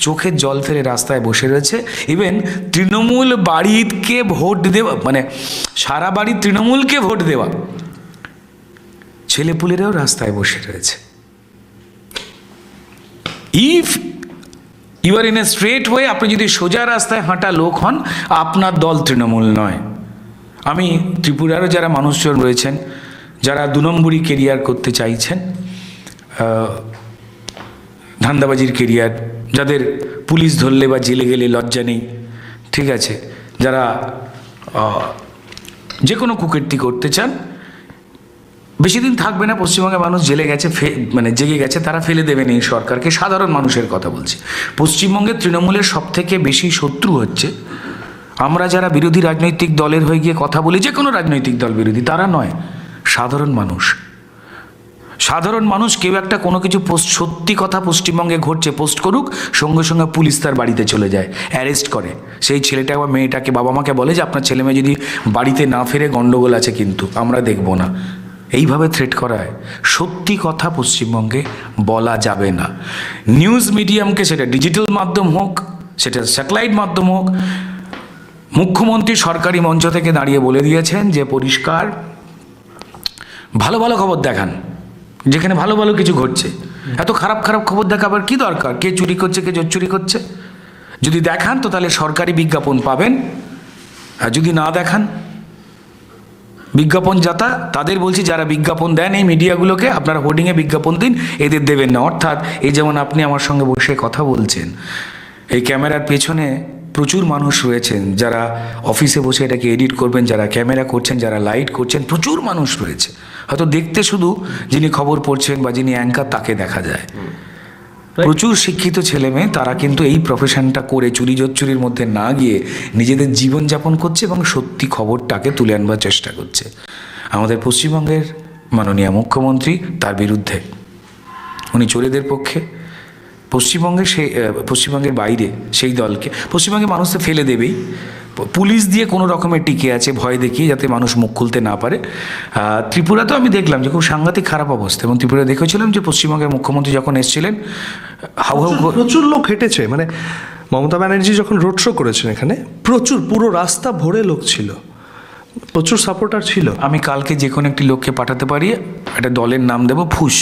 [SPEAKER 1] চোখের জল ফেলে রাস্তায় বসে রয়েছে। ইভেন তৃণমূল বাড়িকে ভোট দেওয়া, মানে সারা বাড়ি তৃণমূলকে ভোট দেওয়া ছেলেপুলেরাও রাস্তায় বসে রয়েছে। If you are in a straight way. আপনি যদি সোজা রাস্তায় হাঁটা লোক হন, আপনার দল তৃণমূল নয়। আমি ত্রিপুরারও যারা মানুষজন রয়েছেন, যারা 2 নম্বরই কেরিয়ার করতে চাইছেন, ধান্দাবাজির কেরিয়ার, যাদের পুলিশ ধরলে বা জেলে গেলে লজ্জা নেই, ঠিক আছে, যারা যে কোনো কুকীর্তি করতে চান, বেশি দিন থাকবে না। পশ্চিমবঙ্গের মানুষ জেলে গেছে, মানে জেগে গেছে, তারা ফেলে দেবেন এই সরকারকে। সাধারণ মানুষের কথা বলছি। পশ্চিমবঙ্গের তৃণমূলের সবথেকে বেশি শত্রু হচ্ছে আমরা যারা বিরোধী রাজনৈতিক দলের হয়ে গিয়ে কথা বলি, যে কোনো রাজনৈতিক দল বিরোধী, তারা নয়, সাধারণ মানুষ। সাধারণ মানুষ কেউ একটা কোনো কিছু সত্যি কথা পশ্চিমবঙ্গে ঘটছে পোস্ট করুক, সঙ্গে সঙ্গে পুলিশ তার বাড়িতে চলে যায়, অ্যারেস্ট করে। সেই ছেলেটা বা মেয়েটাকে, বাবা মাকে বলে যে আপনার ছেলে মেয়ে যদি বাড়িতে না ফেরে গণ্ডগোল আছে, কিন্তু আমরা দেখব না। এইভাবে থ্রেট করা হয়। সত্যি কথা পশ্চিমবঙ্গে বলা যাবে না। নিউজ মিডিয়ামকে, সেটা ডিজিটাল মাধ্যম হোক, সেটা স্যাটেলাইট মাধ্যম হোক, মুখ্যমন্ত্রী সরকারি মঞ্চ থেকে দাঁড়িয়ে বলে দিয়েছেন যে পরিষ্কার ভালো ভালো খবর দেখান, যেখানে ভালো ভালো কিছু ঘটছে। এত খারাপ খারাপ খবর দেখাবার কি দরকার? কে চুরি করছে, কে জোর চুরি করছে, যদি দেখান তো তাহলে সরকারি বিজ্ঞাপন পাবেন। আর যদি না দেখান, বিজ্ঞাপন যাতা তাদের বলছি যারা বিজ্ঞাপন দেন এই মিডিয়াগুলোকে, আপনারা হোর্ডিংয়ে বিজ্ঞাপন দিন, এদের দেবেন না। অর্থাৎ এই যেমন আপনি আমার সঙ্গে বসে কথা বলছেন, এই ক্যামেরার পেছনে প্রচুর মানুষ রয়েছেন যারা অফিসে বসে এটাকে এডিট করবেন, যারা ক্যামেরা করছেন, যারা লাইট করছেন, প্রচুর মানুষ রয়েছে। হয়তো দেখতে শুধু যিনি খবর পড়ছেন বা যিনি অ্যাঙ্কার তাকে দেখা যায়। প্রচুর শিক্ষিত ছেলে মেয়ে, তারা কিন্তু এই প্রফেশনটা করে চুরি জোচ্চুরির মধ্যে না গিয়ে নিজেদের জীবনযাপন করছে এবং সত্যি খবরটাকে তুলে আনবার চেষ্টা করছে। আমাদের পশ্চিমবঙ্গের মাননীয় মুখ্যমন্ত্রী তার বিরুদ্ধে, উনি চোরেদের পক্ষে। পশ্চিমবঙ্গের বাইরে সেই দলকে পশ্চিমবঙ্গের মানুষ তো ফেলে দেবেই, পুলিশ দিয়ে কোনো রকমের টিকে আছে ভয় দেখিয়ে, যাতে মানুষ মুখ খুলতে না পারে। ত্রিপুরাতেও আমি দেখলাম যে খুব সাংঘাতিক খারাপ অবস্থা, এবং ত্রিপুরা দেখেছিলাম যে পশ্চিমবঙ্গের মুখ্যমন্ত্রী যখন এসেছিলেন,
[SPEAKER 2] প্রচুর লোক হেঁটেছে। মানে মমতা ব্যানার্জি যখন রোড শো করেছেন এখানে, প্রচুর, পুরো রাস্তা ভরে লোক ছিল, প্রচুর সাপোর্টার ছিল।
[SPEAKER 1] আমি কালকে যে কোনো একটি লোককে পাঠাতে পারি, একটা দলের নাম দেবো ফুস,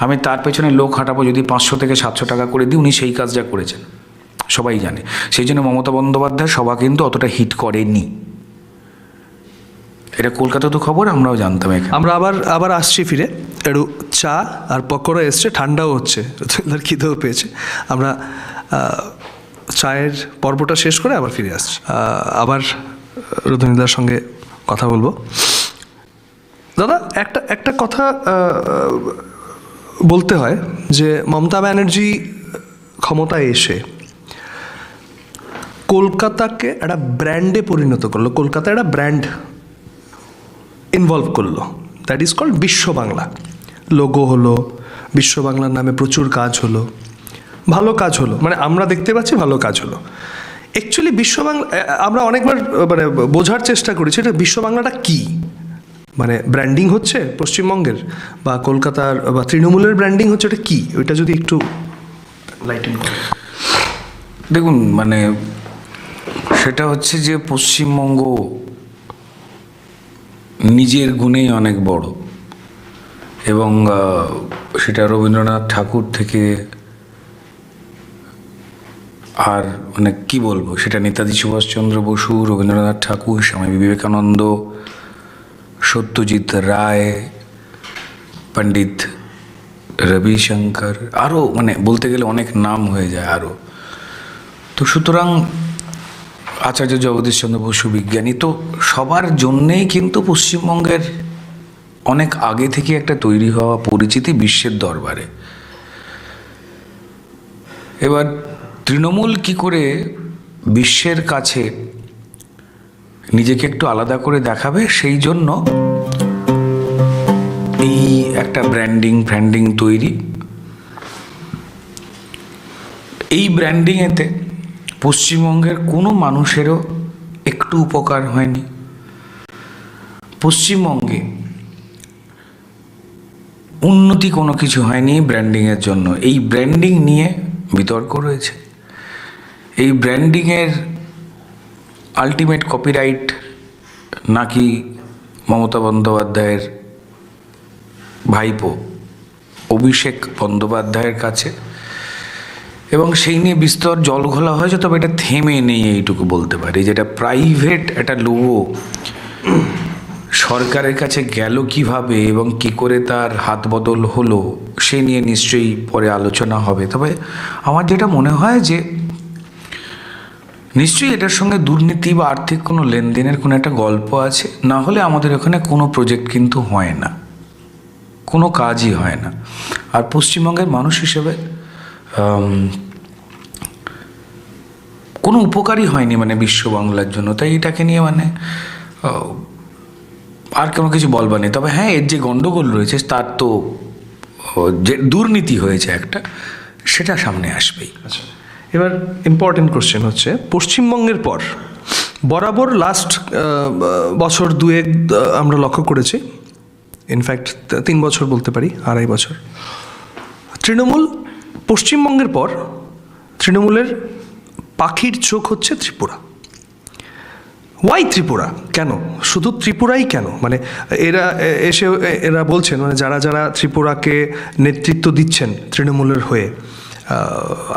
[SPEAKER 1] আমি তার পেছনে লোক হাঁটাবো, যদি 500 থেকে 700 টাকা করে দিই, উনি সেই কাজটা করেছেন, সবাই জানে। সেই জন্য মমতা বন্দ্যোপাধ্যায় সভা কিন্তু অতটা হিট করেনি। এটা কলকাতা তো খবর, আমরাও জানতাম।
[SPEAKER 2] আমরা আবার আসছি ফিরে, একটু চা আর পকোড়া এসছে, ঠান্ডাও হচ্ছে, খিদেও পেয়েছে। আমরা চায়ের পর্বটা শেষ করে আবার ফিরে আসছি, আবার রতনীদার সঙ্গে কথা বলবো। দাদা, একটা কথা বলতে হয় যে মমতা ব্যানার্জি ক্ষমতায় এসে কলকাতাকে একটা ব্র্যান্ডে পরিণত করলো, কলকাতা একটা ব্র্যান্ড ইনভলভ করলো, দ্যাট ইজ কল্ড বিশ্ব বাংলা। লোগো হলো, বিশ্ব বাংলার নামে প্রচুর কাজ হলো, ভালো কাজ হলো, মানে আমরা দেখতে পাচ্ছি ভালো কাজ হলো। অ্যাকচুয়ালি বিশ্ব বাংলা আমরা অনেকবার মানে বোঝার চেষ্টা করেছি, এটা বিশ্ব বাংলাটা কী, মানে ব্র্যান্ডিং হচ্ছে পশ্চিমবঙ্গের বা কলকাতার বা তৃণমূলের ব্র্যান্ডিং হচ্ছে, এটা কী, ওইটা যদি একটু লাইটিং করে।
[SPEAKER 1] দেখুন, মানে সেটা হচ্ছে যে পশ্চিমবঙ্গ নিজের গুণেই অনেক বড়, এবং সেটা রবীন্দ্রনাথ ঠাকুর থেকে আর মানে কি বলবো, সেটা নেতাজি সুভাষচন্দ্র বসু, রবীন্দ্রনাথ ঠাকুর, স্বামী বিবেকানন্দ, সত্যজিৎ রায়, পণ্ডিত রবিশঙ্কর, আরও মানে বলতে গেলে অনেক নাম হয়ে যায় আরও। তো সুতরাং আচার্য জগদীশচন্দ্র বসু বিজ্ঞানী, তো সবার জন্যেই কিন্তু পশ্চিমবঙ্গের অনেক আগে থেকে একটা তৈরি হওয়া পরিচিতি বিশ্বের দরবারে। এবার তৃণমূল কি করে বিশ্বের কাছে নিজেকে একটু আলাদা করে দেখাবে, সেই জন্য এই একটা ব্র্যান্ডিং তৈরি। এই ব্র্যান্ডিংয়েতে পশ্চিমবঙ্গের কোনো মানুষেরও একটু উপকার হয়নি। পশ্চিমবঙ্গে উন্নতি কোনো কিছু হয়নি ব্র্যান্ডিংয়ের জন্য। এই ব্র্যান্ডিং নিয়ে বিতর্ক রয়েছে। এই ব্র্যান্ডিংয়ের আলটিমেট কপিরাইট নাকি মমতা বন্দ্যোপাধ্যায়ের ভাইপো অভিষেক বন্দ্যোপাধ্যায়ের কাছে, এবং সেই নিয়ে বিস্তর জল ঘোলা হয়েছে, তবে এটা থেমে নেই এইটুকু বলতে পারি। যেটা প্রাইভেট একটা লোগো সরকারের কাছে গেল কিভাবে এবং কি করে তার হাত বদল হলো, সে নিয়ে নিশ্চয়ই পরে আলোচনা হবে। তবে আমার যেটা মনে হয় যে নিশ্চয়ই এটার সঙ্গে দুর্নীতি বা আর্থিক কোনো লেনদেনের কোনো একটা গল্প আছে, না হলে আমাদের এখানে কোনো প্রজেক্ট কিন্তু হয় না, কোনো কাজই হয় না। আর পশ্চিমবঙ্গের মানুষ হিসেবে কোনো উপকারই হয়নি মানে বিশ্ব বাংলার জন্য, তাই এটাকে নিয়ে মানে আর কোনো কিছু বলবার নেই। তবে হ্যাঁ, এর যে গণ্ডগোল রয়েছে তার তো যে দুর্নীতি হয়েছে একটা, সেটা সামনে আসবেই।
[SPEAKER 2] আচ্ছা, এবার ইম্পর্টেন্ট কোশ্চেন হচ্ছে, পশ্চিমবঙ্গের পর বরাবর লাস্ট বছর দুয়েক আমরা লক্ষ্য করেছি, ইনফ্যাক্ট 3 বছর বলতে পারি, 2.5 বছর, তৃণমূল পশ্চিমবঙ্গের পর তৃণমূলের পাখির চোখ হচ্ছে ত্রিপুরা। ওয়াই ত্রিপুরা? কেন শুধু ত্রিপুরাই কেন? মানে এরা বলছেন, মানে যারা যারা ত্রিপুরাকে নেতৃত্ব দিচ্ছেন তৃণমূলের হয়ে,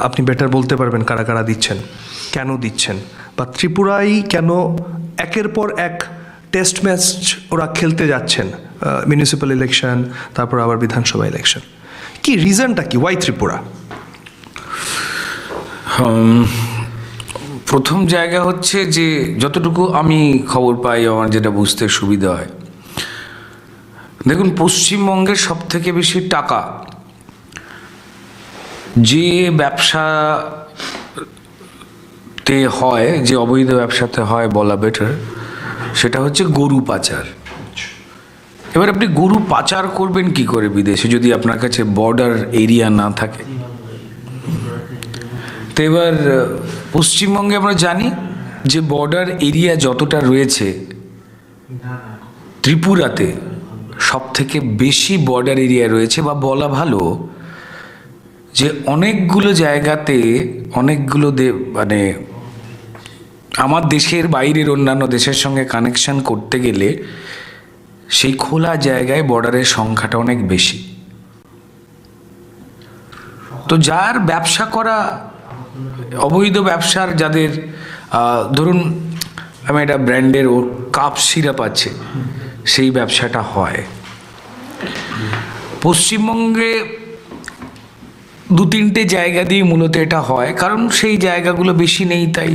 [SPEAKER 2] আপনি বেটার বলতে পারবেন কারা কারা দিচ্ছেন, কেন দিচ্ছেন, বা ত্রিপুরাই কেন একের পর এক টেস্ট ম্যাচ ওরা খেলতে যাচ্ছেন, মিউনিসিপ্যাল ইলেকশন, তারপর আবার বিধানসভা ইলেকশন, কি রিজনটা কি? ওয়াই ত্রিপুরা?
[SPEAKER 1] প্রথম জায়গা হচ্ছে যে যতটুকু আমি খবর পাই, আমার যেটা বুঝতে সুবিধা হয়, দেখুন পশ্চিমবঙ্গের সব থেকে বেশি টাকা যে ব্যবসাতে হয়, যে অবৈধ ব্যবসাতে হয় বলা বেটার, সেটা হচ্ছে গরু পাচার। এবার আপনি গরু পাচার করবেন কি করে বিদেশে, যদি আপনার কাছে বর্ডার এরিয়া না থাকে? তো এবার পশ্চিমবঙ্গে আমরা জানি যে বর্ডার এরিয়া যতটা রয়েছে, ত্রিপুরাতে সব থেকে বেশি বর্ডার এরিয়া রয়েছে, বা বলা ভালো যে অনেকগুলো জায়গাতে অনেকগুলো মানে আমার দেশের বাইরের অন্যান্য দেশের সঙ্গে কানেকশন করতে গেলে সেই খোলা জায়গায় বর্ডারের সংখ্যাটা অনেক বেশি। তো যার ব্যবসা করা, অবৈধ ব্যবসার যাদের, ধরুন আমি একটা ব্র্যান্ডের ওর কাপ সিরাপ আছে, সেই ব্যবসাটা হয় পশ্চিমবঙ্গে 2-3টে জায়গা দিয়ে মূলত এটা হয়, কারণ সেই জায়গাগুলো বেশি নেই, তাই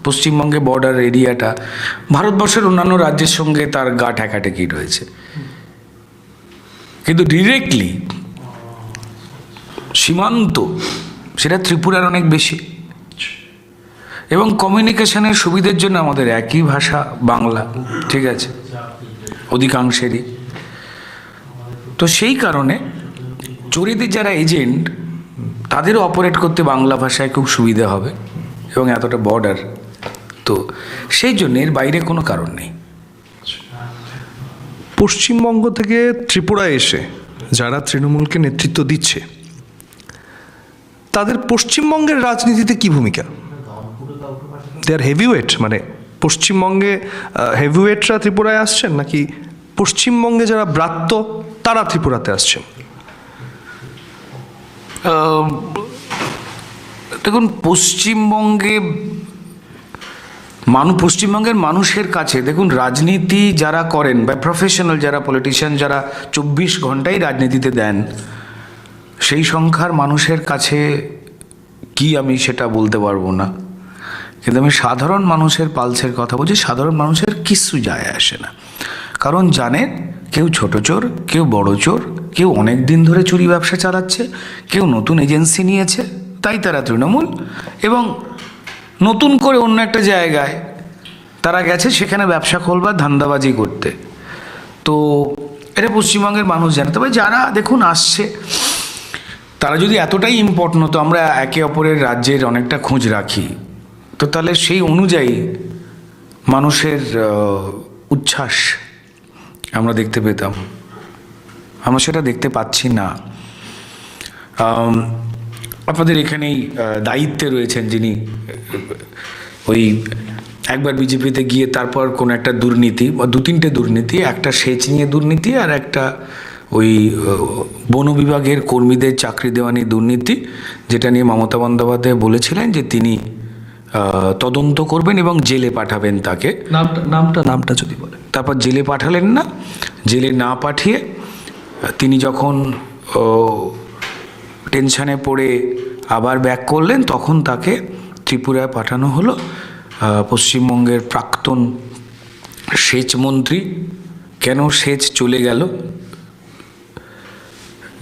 [SPEAKER 1] পশ্চিমবঙ্গে বর্ডার এরিয়াটা ভারতবর্ষের অন্যান্য রাজ্যের সঙ্গে তার গা ঠেকাঠেকি রয়েছে, কিন্তু ডিরেক্টলি সীমান্ত সেটা ত্রিপুরার অনেক বেশি। এবং কমিউনিকেশনের সুবিধার জন্য আমাদের একই ভাষা বাংলা, ঠিক আছে, অধিকাংশেরই। তো সেই কারণে চোরেদের যারা এজেন্ট, তাদেরও অপারেট করতে বাংলা ভাষায় খুব সুবিধা হবে, এবং এতটা বর্ডার, তো সেই জন্য এর বাইরে কোনো কারণ নেই।
[SPEAKER 2] পশ্চিমবঙ্গ থেকে ত্রিপুরায় এসে যারা তৃণমূলকে নেতৃত্ব দিচ্ছে, তাদের পশ্চিমবঙ্গের রাজনীতিতে কি ভূমিকা? দে আর হেভিওয়েট, মানে পশ্চিমবঙ্গে হেভিওয়েটরা ত্রিপুরায় আসছেন, নাকি পশ্চিমবঙ্গে যারা ব্রাত্য তারা ত্রিপুরাতে আসছেন?
[SPEAKER 1] দেখুন, পশ্চিমবঙ্গের মানুষের কাছে, দেখুন রাজনীতি যারা করেন বা প্রফেশনাল যারা পলিটিশিয়ান, যারা 24 ঘন্টাই রাজনীতিতে দেন, সেই সংখ্যার মানুষের কাছে কি আমি সেটা বলতে পারবো না, কিন্তু আমি সাধারণ মানুষের পালসের কথা বলছি। সাধারণ মানুষের কিছু যায় আসে না, কারণ জানেন কেউ ছোট চোর, কেউ বড় চোর, কেউ অনেক দিন ধরে চুরি ব্যবসা চালাচ্ছে, কেউ নতুন এজেন্সি নিয়েছে, তাই তারা তৃণমূল, এবং নতুন করে অন্য একটা জায়গায় তারা গেছে সেখানে ব্যবসা খোলবার ধান্দাবাজি করতে। তো এটা পশ্চিমবঙ্গের মানুষ জানে। তবে যারা দেখুন আসছে, তারা যদি এতটাই ইম্পর্টেন্ট হতো, আমরা একে অপরের রাজ্যের অনেকটা খোঁজ রাখি, তো তাহলে সেই অনুযায়ী মানুষের উচ্ছ্বাস আমরা দেখতে পেতাম। আমরা সেটা দেখতে পাচ্ছি না। আপনাদের এখানেই দায়িত্বে রয়েছেন যিনি, ওই একবার বিজেপিতে গিয়ে তারপর কোনো একটা দুর্নীতি বা 2-3টে দুর্নীতি, একটা সেচ নিয়ে দুর্নীতি, আর একটা ওই বন বিভাগের কর্মীদের চাকরি দেওয়া নিয়ে দুর্নীতি, যেটা নিয়ে মমতা বন্দ্যোপাধ্যায় বলেছিলেন যে তিনি তদন্ত করবেন এবং জেলে পাঠাবেন তাকে।
[SPEAKER 2] নামটা যদি বলেন।
[SPEAKER 1] তারপর জেলে পাঠালেন না, জেলে না পাঠিয়ে তিনি যখন টেনশানে পড়ে আবার ব্যাক করলেন, তখন তাকে ত্রিপুরায় পাঠানো হলো। পশ্চিমবঙ্গের প্রাক্তন সেচ মন্ত্রী, কেন সেচ চলে গেল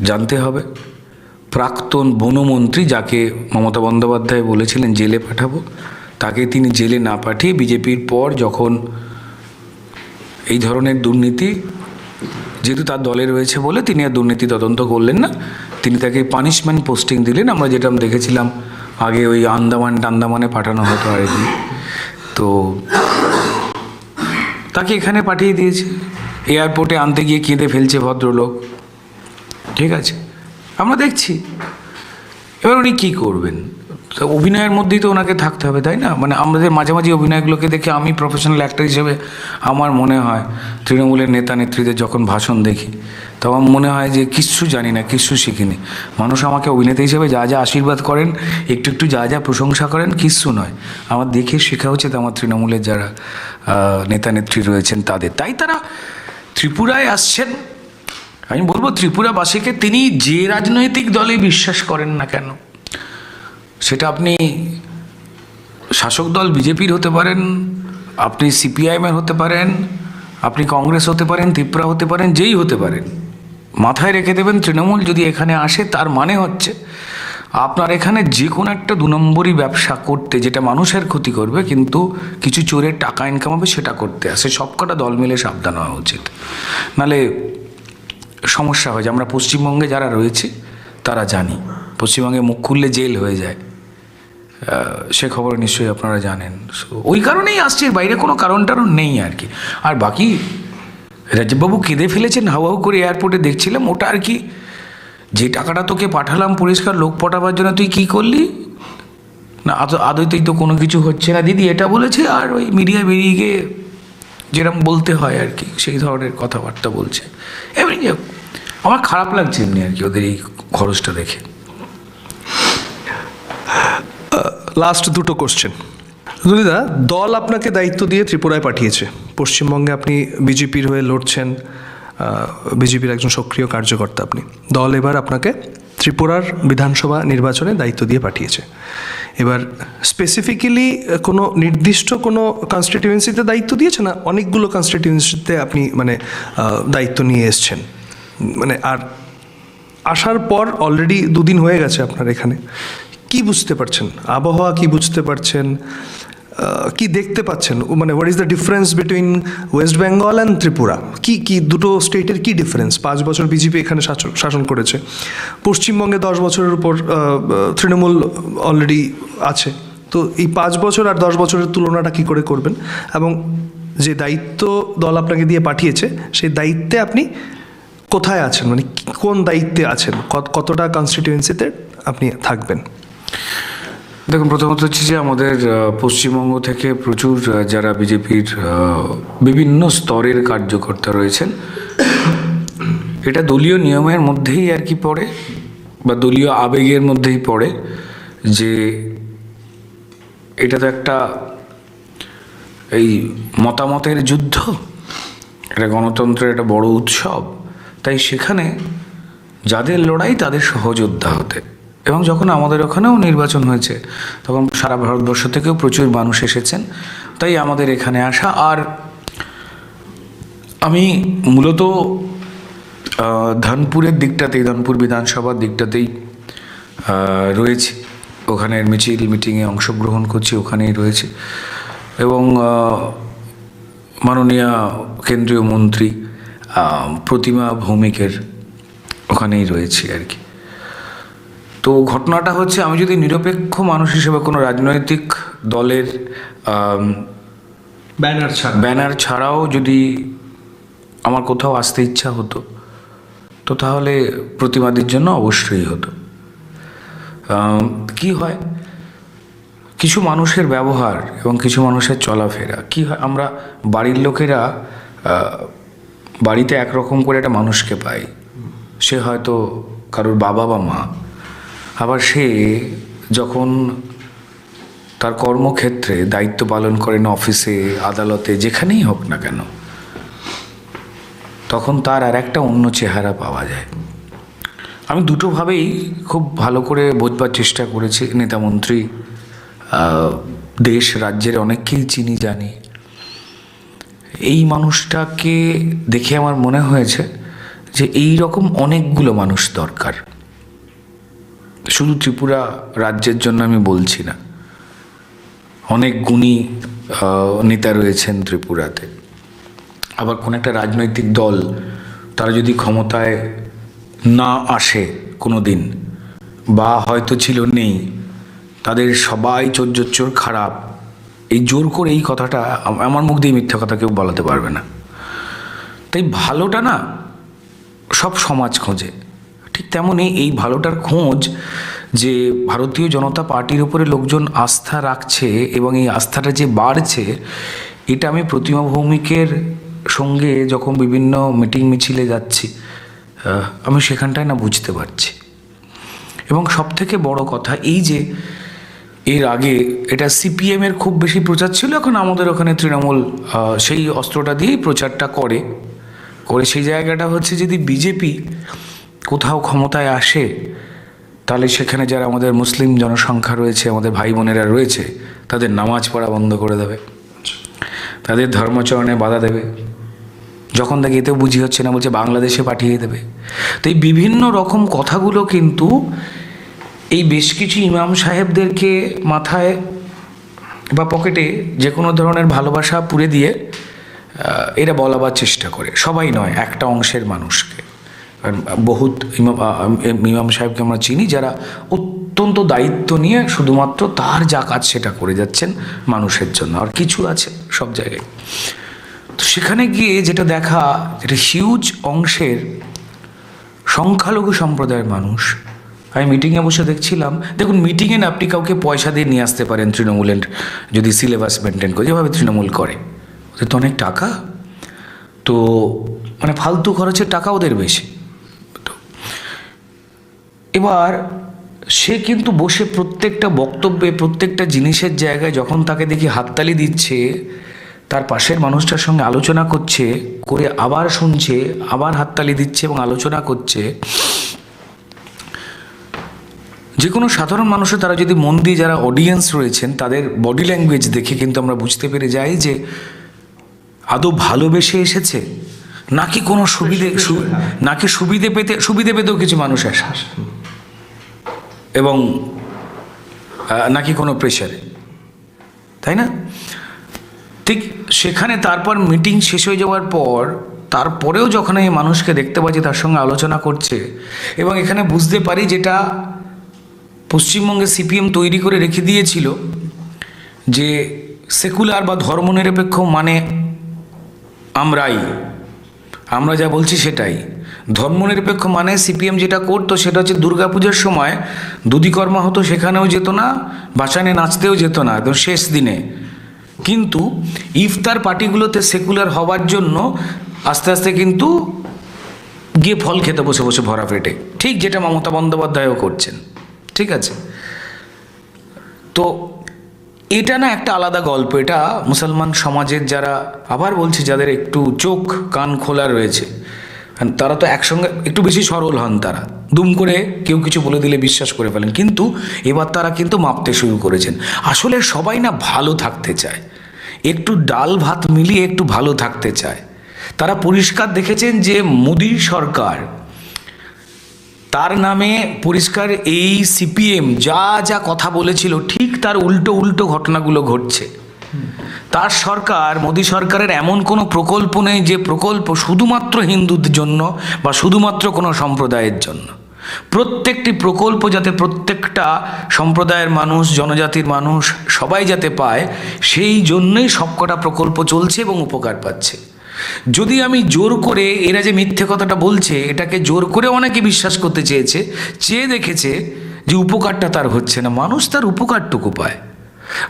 [SPEAKER 1] জানতে হবে। প্রাক্তন বনমন্ত্রী, যাকে মমতা বন্দ্যোপাধ্যায় বলেছিলেন জেলে পাঠাবো, তাকে তিনি জেলে না পাঠিয়ে বিজেপির পর যখন এই ধরনের দুর্নীতি, যেহেতু তার দলে রয়েছে বলে তিনি আর দুর্নীতি তদন্ত করলেন না, তিনি তাকে পানিশমেন্ট পোস্টিং দিলেন। আমরা যেটা দেখেছিলাম আগে ওই আন্দামানে পাঠানো হতো আর কি, তো তাকে এখানে পাঠিয়ে দিয়েছে। এয়ারপোর্টে আনতে গিয়ে কেঁদে ফেলছে ভদ্রলোক, ঠিক আছে, আমরা দেখছি। এবার উনি কী করবেন? অভিনয়ের মধ্যেই তো ওনাকে থাকতে হবে, তাই না? মানে আমাদের মাঝামাঝি অভিনয়গুলোকে দেখে আমি প্রফেশনাল অ্যাক্টর হিসেবে আমার মনে হয় তৃণমূলের নেতা নেত্রীদের যখন ভাষণ দেখি তখন মনে হয় যে কিচ্ছু জানি না, কিচ্ছু শিখিনি। মানুষ আমাকে অভিনেতা হিসেবে যা যা আশীর্বাদ করেন, একটু একটু যা যা প্রশংসা করেন, কিচ্ছু নয়। আমার দেখে শেখা উচিত আমার তৃণমূলের যারা নেতা নেত্রী রয়েছেন তাদের। তাই তারা ত্রিপুরায় আসছেন। আমি বলবো ত্রিপুরাবাসীকে, তিনি যে রাজনৈতিক দলে বিশ্বাস করেন না কেন, সেটা আপনি শাসক দল বিজেপির হতে পারেন, আপনি সিপিআইএমের হতে পারেন, আপনি কংগ্রেস হতে পারেন, ত্রিপুরা হতে পারেন, যেই হতে পারেন, মাথায় রেখে দেবেন তৃণমূল যদি এখানে আসে তার মানে হচ্ছে আপনার এখানে যে কোনো একটা 2 নম্বরই ব্যবসা করতে, যেটা মানুষের ক্ষতি করবে কিন্তু কিছু চোরের টাকা ইনকাম হবে, সেটা করতে আসে। সবকটা দল মিলে সাবধান হওয়া উচিত, নাহলে সমস্যা হয়। যে আমরা পশ্চিমবঙ্গে যারা রয়েছে তারা জানি, পশ্চিমবঙ্গে মুখ খুললে জেল হয়ে যায়, সে খবর নিশ্চয়ই আপনারা জানেন। ওই কারণেই আসছে, বাইরে কোনো কারণ টারণ নেই আর কি। আর বাকি রাজীববাবু কেঁদে ফেলেছেন হাউ হাউ করে এয়ারপোর্টে, দেখছিলাম ওটা আর কি। যে টাকাটা তোকে পাঠালাম পরিষ্কার লোক পটাবার জন্য, তুই কী করলি না? আদতেই তো কোনো কিছু হচ্ছে না দিদি, এটা বলেছে। আর ওই মিডিয়া বেরিয়ে গিয়ে যেরকম বলতে হয় আর কি, সেই ধরনের কথাবার্তা বলছে। এমনি আমার খারাপ লাগছে এমনি আর কি ওদের এই খরচটা দেখে।
[SPEAKER 2] লাস্ট দুটো কোশ্চেন। দুলিদা, দল আপনাকে দায়িত্ব দিয়ে ত্রিপুরায় পাঠিয়েছে। পশ্চিমবঙ্গে আপনি বিজেপির হয়ে লড়ছেন, বিজেপির একজন সক্রিয় কার্যকর্তা আপনি। দল এবার আপনাকে ত্রিপুরার বিধানসভা নির্বাচনে দায়িত্ব দিয়ে পাঠিয়েছে। এবার স্পেসিফিক্যালি কোনো নির্দিষ্ট কোনো কনস্টিটিউয়েন্সিতে দায়িত্ব দিয়েছে, না অনেকগুলো কনস্টিটিউয়েন্সিতে আপনি মানে দায়িত্ব নিয়ে এসছেন? মানে আর আসার পর অলরেডি 2 দিন হয়ে গেছে আপনার এখানে, কি বুঝতে পারছেন? আবহাওয়া কি বুঝতে পারছেন? কি দেখতে পাচ্ছেন? মানে what is the difference between West Bengal and Tripura? কি দুটো স্টেটের কি ডিফারেন্স? 5 বছর বিজেপি এখানে শাসন করেছে, পশ্চিমবঙ্গে 10 বছরের উপর তৃণমূল অলরেডি আছে। তো এই 5 বছর আর 10 বছরের তুলনাটা কি করে করবেন? এবং যে দায়িত্ব দল আপনাকে দিয়ে পাঠিয়েছে, সেই দায়িত্বে আপনি কোথায় আছেন? মানে কোন দায়িত্বে আছেন? কতটা কনস্টিটিউয়েন্সিতে আপনি থাকবেন?
[SPEAKER 1] দেখুন, প্রথমত হচ্ছে যে আমাদের পশ্চিমবঙ্গ থেকে প্রচুর যারা বিজেপির বিভিন্ন স্তরের কার্যকর্তা রয়েছেন, এটা দলীয় নিয়মের মধ্যেই আর কি পড়ে, বা দলীয় আবেগের মধ্যেই পড়ে যে এটা তো একটা এই মতামতের যুদ্ধ, এটা গণতন্ত্রের একটা বড় উৎসব। তাই সেখানে যাদের লড়াই তাদের সহযোদ্ধা হতে। এবং যখন আমাদের ওখানেও নির্বাচন হয়েছে তখন সারা ভারতবর্ষ থেকেও প্রচুর মানুষ এসেছেন, তাই আমাদের এখানে আসা। আর আমি মূলত ধানপুরের দিকটাতেই, ধানপুর বিধানসভার দিকটাতেই রয়েছি, ওখানের মিটিংয়ে অংশগ্রহণ করছি, ওখানেই রয়েছে। এবং মাননীয় কেন্দ্রীয় মন্ত্রী প্রতিমা ভৌমিকের ওখানেই রয়েছি আর কি। তো ঘটনাটা হচ্ছে, আমি যদি নিরপেক্ষ মানুষ হিসেবে কোনো রাজনৈতিক দলের ব্যানার ছাড়াও যদি আমার কোথাও আসতে ইচ্ছা হতো, তো তাহলে প্রতিবাদের জন্য অবশ্যই হতো। কি হয়, কিছু মানুষের ব্যবহার এবং কিছু মানুষের চলাফেরা কি হয়, আমরা বাড়ির লোকেরা বাড়িতে একরকম করে একটা মানুষকে পাই, সে হয়তো কারোর বাবা বা মা, আবার সে যখন তার কর্মক্ষেত্রে দায়িত্ব পালন করেন, অফিসে, আদালতে, যেখানেই হোক না কেন, তখন তার আর একটা অন্য চেহারা পাওয়া যায়। আমি দুটোভাবেই খুব ভালো করে বোঝবার চেষ্টা করেছি। নেতামন্ত্রী, দেশ রাজ্যের অনেককেই চিনি, জানি। এই মানুষটাকে দেখে আমার মনে হয়েছে যে এই রকম অনেকগুলো মানুষ দরকার। শুধু ত্রিপুরা রাজ্যের জন্য আমি বলছি না, অনেক গুণী নেতা রয়েছেন ত্রিপুরাতে। আবার কোনো একটা রাজনৈতিক দল তারা যদি ক্ষমতায় না আসে কোনো দিন, বা হয়তো ছিল, নেই, তাদের সবাই চোর খারাপ, এই জোর করে এই কথাটা আমার মুখ দিয়ে মিথ্যা কথা কেউ বলাতে পারবে না। তাই ভালোটা না সব সমাজ খোঁজে, ঠিক তেমনই এই ভালোটার খোঁজ যে ভারতীয় জনতা পার্টির উপরে লোকজন আস্থা রাখছে এবং এই আস্থাটা যে বাড়ছে, এটা আমি প্রতিমা ভৌমিকের সঙ্গে যখন বিভিন্ন মিটিং মিছিলে যাচ্ছি, আমি সেখানটায় না বুঝতে পারছি। এবং সবথেকে বড় কথা এই যে এর আগে এটা সিপিএমের খুব বেশি প্রচার ছিল, এখন আমাদের ওখানে তৃণমূল সেই অস্ত্রটা দিয়েই প্রচারটা করে। সেই জায়গাটা হচ্ছে যদি বিজেপি কোথাও ক্ষমতায় আসে, তাহলে সেখানে যারা আমাদের মুসলিম জনসংখ্যা রয়েছে, আমাদের ভাই বোনেরা রয়েছে, তাদের নামাজ পড়া বন্ধ করে দেবে, তাদের ধর্মাচরণে বাধা দেবে। যখন দেখে এতেও বুঝি হচ্ছে না, বলছে বাংলাদেশে পাঠিয়ে দেবে। তো এই বিভিন্ন রকম কথাগুলো কিন্তু এই বেশ কিছু ইমাম সাহেবদেরকে মাথায় বা পকেটে যে কোনো ধরনের ভালোবাসা পুরে দিয়ে এরা বলাবার চেষ্টা করে। সবাই নয়, একটা অংশের মানুষকে। কারণ বহুত ইমাম সাহেবকে আমরা চিনি যারা অত্যন্ত দায়িত্ব নিয়ে শুধুমাত্র তার যা কাজ সেটা করে যাচ্ছেন মানুষের জন্য। আর কিছু আছে সব জায়গায়। তো সেখানে গিয়ে যেটা দেখা, যেটা হিউজ অংশের সংখ্যালঘু সম্প্রদায়ের মানুষ, আমি মিটিংয়ে বসে দেখছিলাম। দেখুন, মিটিংয়ে না আপনি কাউকে পয়সা দিয়ে নিয়ে আসতে পারেন তৃণমূলের, যদি সিলেবাস মেনটেন করে, যেভাবে তৃণমূল করে। ওদের তো অনেক টাকা, তো মানে ফালতু খরচের টাকা ওদের বেশি। তো এবার সে কিন্তু বসে প্রত্যেকটা বক্তব্যে, প্রত্যেকটা জিনিসের জায়গায় যখন তাকে দেখি হাততালি দিচ্ছে, তার পাশের মানুষটার সঙ্গে আলোচনা করছে, করে আবার শুনছে, আবার হাততালি দিচ্ছে এবং আলোচনা করছে, যে কোনো সাধারণ মানুষের তারা যদি মন দিয়ে, যারা অডিয়েন্স রয়েছেন, তাদের বডি ল্যাঙ্গুয়েজ দেখে কিন্তু আমরা বুঝতে পেরে যাই যে আদৌ ভালোবেসে এসেছে নাকি কোনো সুবিধে পেতেও কিছু মানুষ আসে, এবং নাকি কোনো প্রেশারে, তাই না? ঠিক সেখানে তারপর মিটিং শেষ হয়ে যাওয়ার পর, তারপরেও যখন এই মানুষকে দেখতে পাচ্ছি তার সঙ্গে আলোচনা করছে, এবং এখানে বুঝতে পারি যেটা পশ্চিমবঙ্গে সিপিএম তৈরি করে রেখে দিয়েছিল, যে সেকুলার বা ধর্মনিরপেক্ষ মানে আমরা যা বলছি সেটাই। ধর্মনিরপেক্ষ মানে সিপিএম যেটা করতো সেটা হচ্ছে দুর্গাপূজার সময় দুদিকর্মা হতো, সেখানেও যেত না, বাসানে নাচতেও যেত না একদম শেষ দিনে। কিন্তু ইফতার পার্টিগুলোতে সেকুলার হওয়ার জন্য আস্তে আস্তে কিন্তু গিয়ে ফল খেতে বসে বসে ভরা পেটে, ঠিক যেটা মমতা বন্দ্যোপাধ্যায়ও করছেন। ঠিক আছে, তো এটা না একটা আলাদা গল্প। এটা মুসলমান সমাজের যারা, আবার বলছি, যাদের একটু চোখ কান খোলা রয়েছে, তারা তো একসঙ্গে একটু বেশি সরল হন, তারা দুম করে কেউ কিছু বলে দিলে বিশ্বাস করে ফেলেন। কিন্তু এবার তারা কিন্তু মাপতে শুরু করেছেন। আসলে সবাই না ভালো থাকতে চায়, একটু ডাল ভাত মিলিয়ে একটু ভালো থাকতে চায়। তারা পরিষ্কার দেখেছেন যে মোদী সরকার, তার নামে পরিষ্কার এই সিপিএম যা যা কথা বলেছিল, ঠিক তার উল্টো ঘটনাগুলো ঘটছে। তার সরকার, মোদী সরকারের এমন কোনো প্রকল্প নেই যে প্রকল্প শুধুমাত্র হিন্দুদের জন্য বা শুধুমাত্র কোনো সম্প্রদায়ের জন্য। প্রত্যেকটি প্রকল্প যাতে প্রত্যেকটা সম্প্রদায়ের মানুষ, জনজাতির মানুষ সবাই যাতে পায়, সেই জন্যই সবকটা প্রকল্প চলছে এবং উপকার পাচ্ছে। যদি আমি জোর করে, এরা যে মিথ্যে কথাটা বলছে, এটাকে জোর করে অনেকে বিশ্বাস করতে চেয়ে দেখেছে যে উপকারটা তার হচ্ছে না, মানুষ তার উপকারটুকু পায়।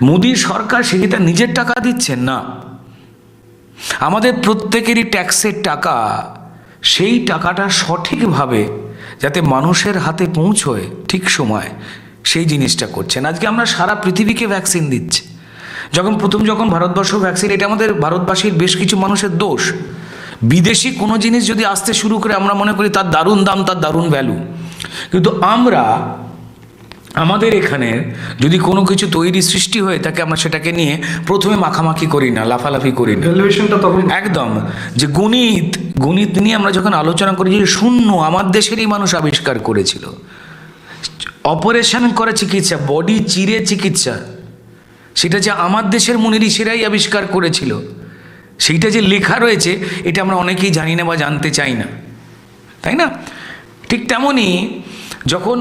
[SPEAKER 1] মোদী সরকার সে কি তার নিজের টাকা দিচ্ছেন? না, আমাদের প্রত্যেকেরই ট্যাক্সের টাকা সেই টাকাটা সঠিকভাবে যাতে মানুষের হাতে পৌঁছয় ঠিক সময়, সেই জিনিসটা করছেন। আজকে আমরা সারা পৃথিবীকে ভ্যাকসিন দিচ্ছি। যখন ভারতবর্ষ ভ্যাকসিন, এটা আমাদের ভারতবাসীর বেশ কিছু মানুষের দোষ। বিদেশি কোনো জিনিস যদি আসতে শুরু করে আমরা মনে করি তার দারুণ দাম, তার দারুণ ভ্যালু, কিন্তু আমরা আমাদের এখানে যদি কোনো কিছু তৈরি সৃষ্টি হয়ে থাকে আমরা সেটাকে নিয়ে প্রথমে মাখামাখি করি না, লাফালাফি করি না।
[SPEAKER 2] ভ্যালুয়েশনটা তখন
[SPEAKER 1] একদম, যে গণিত নিয়ে আমরা যখন আলোচনা করি যে শূন্য আমার দেশেরই মানুষ আবিষ্কার করেছিল, অপারেশন করে চিকিৎসা, বডি চিরে চিকিৎসা, সেটা যে আমার দেশের মুনি ঋষিরাই আবিষ্কার করেছিল, সেইটা যে লেখা রয়েছে এটা আমরা অনেকেই জানি না বা জানতে চাই না, তাই না? ঠিক তেমনই যখন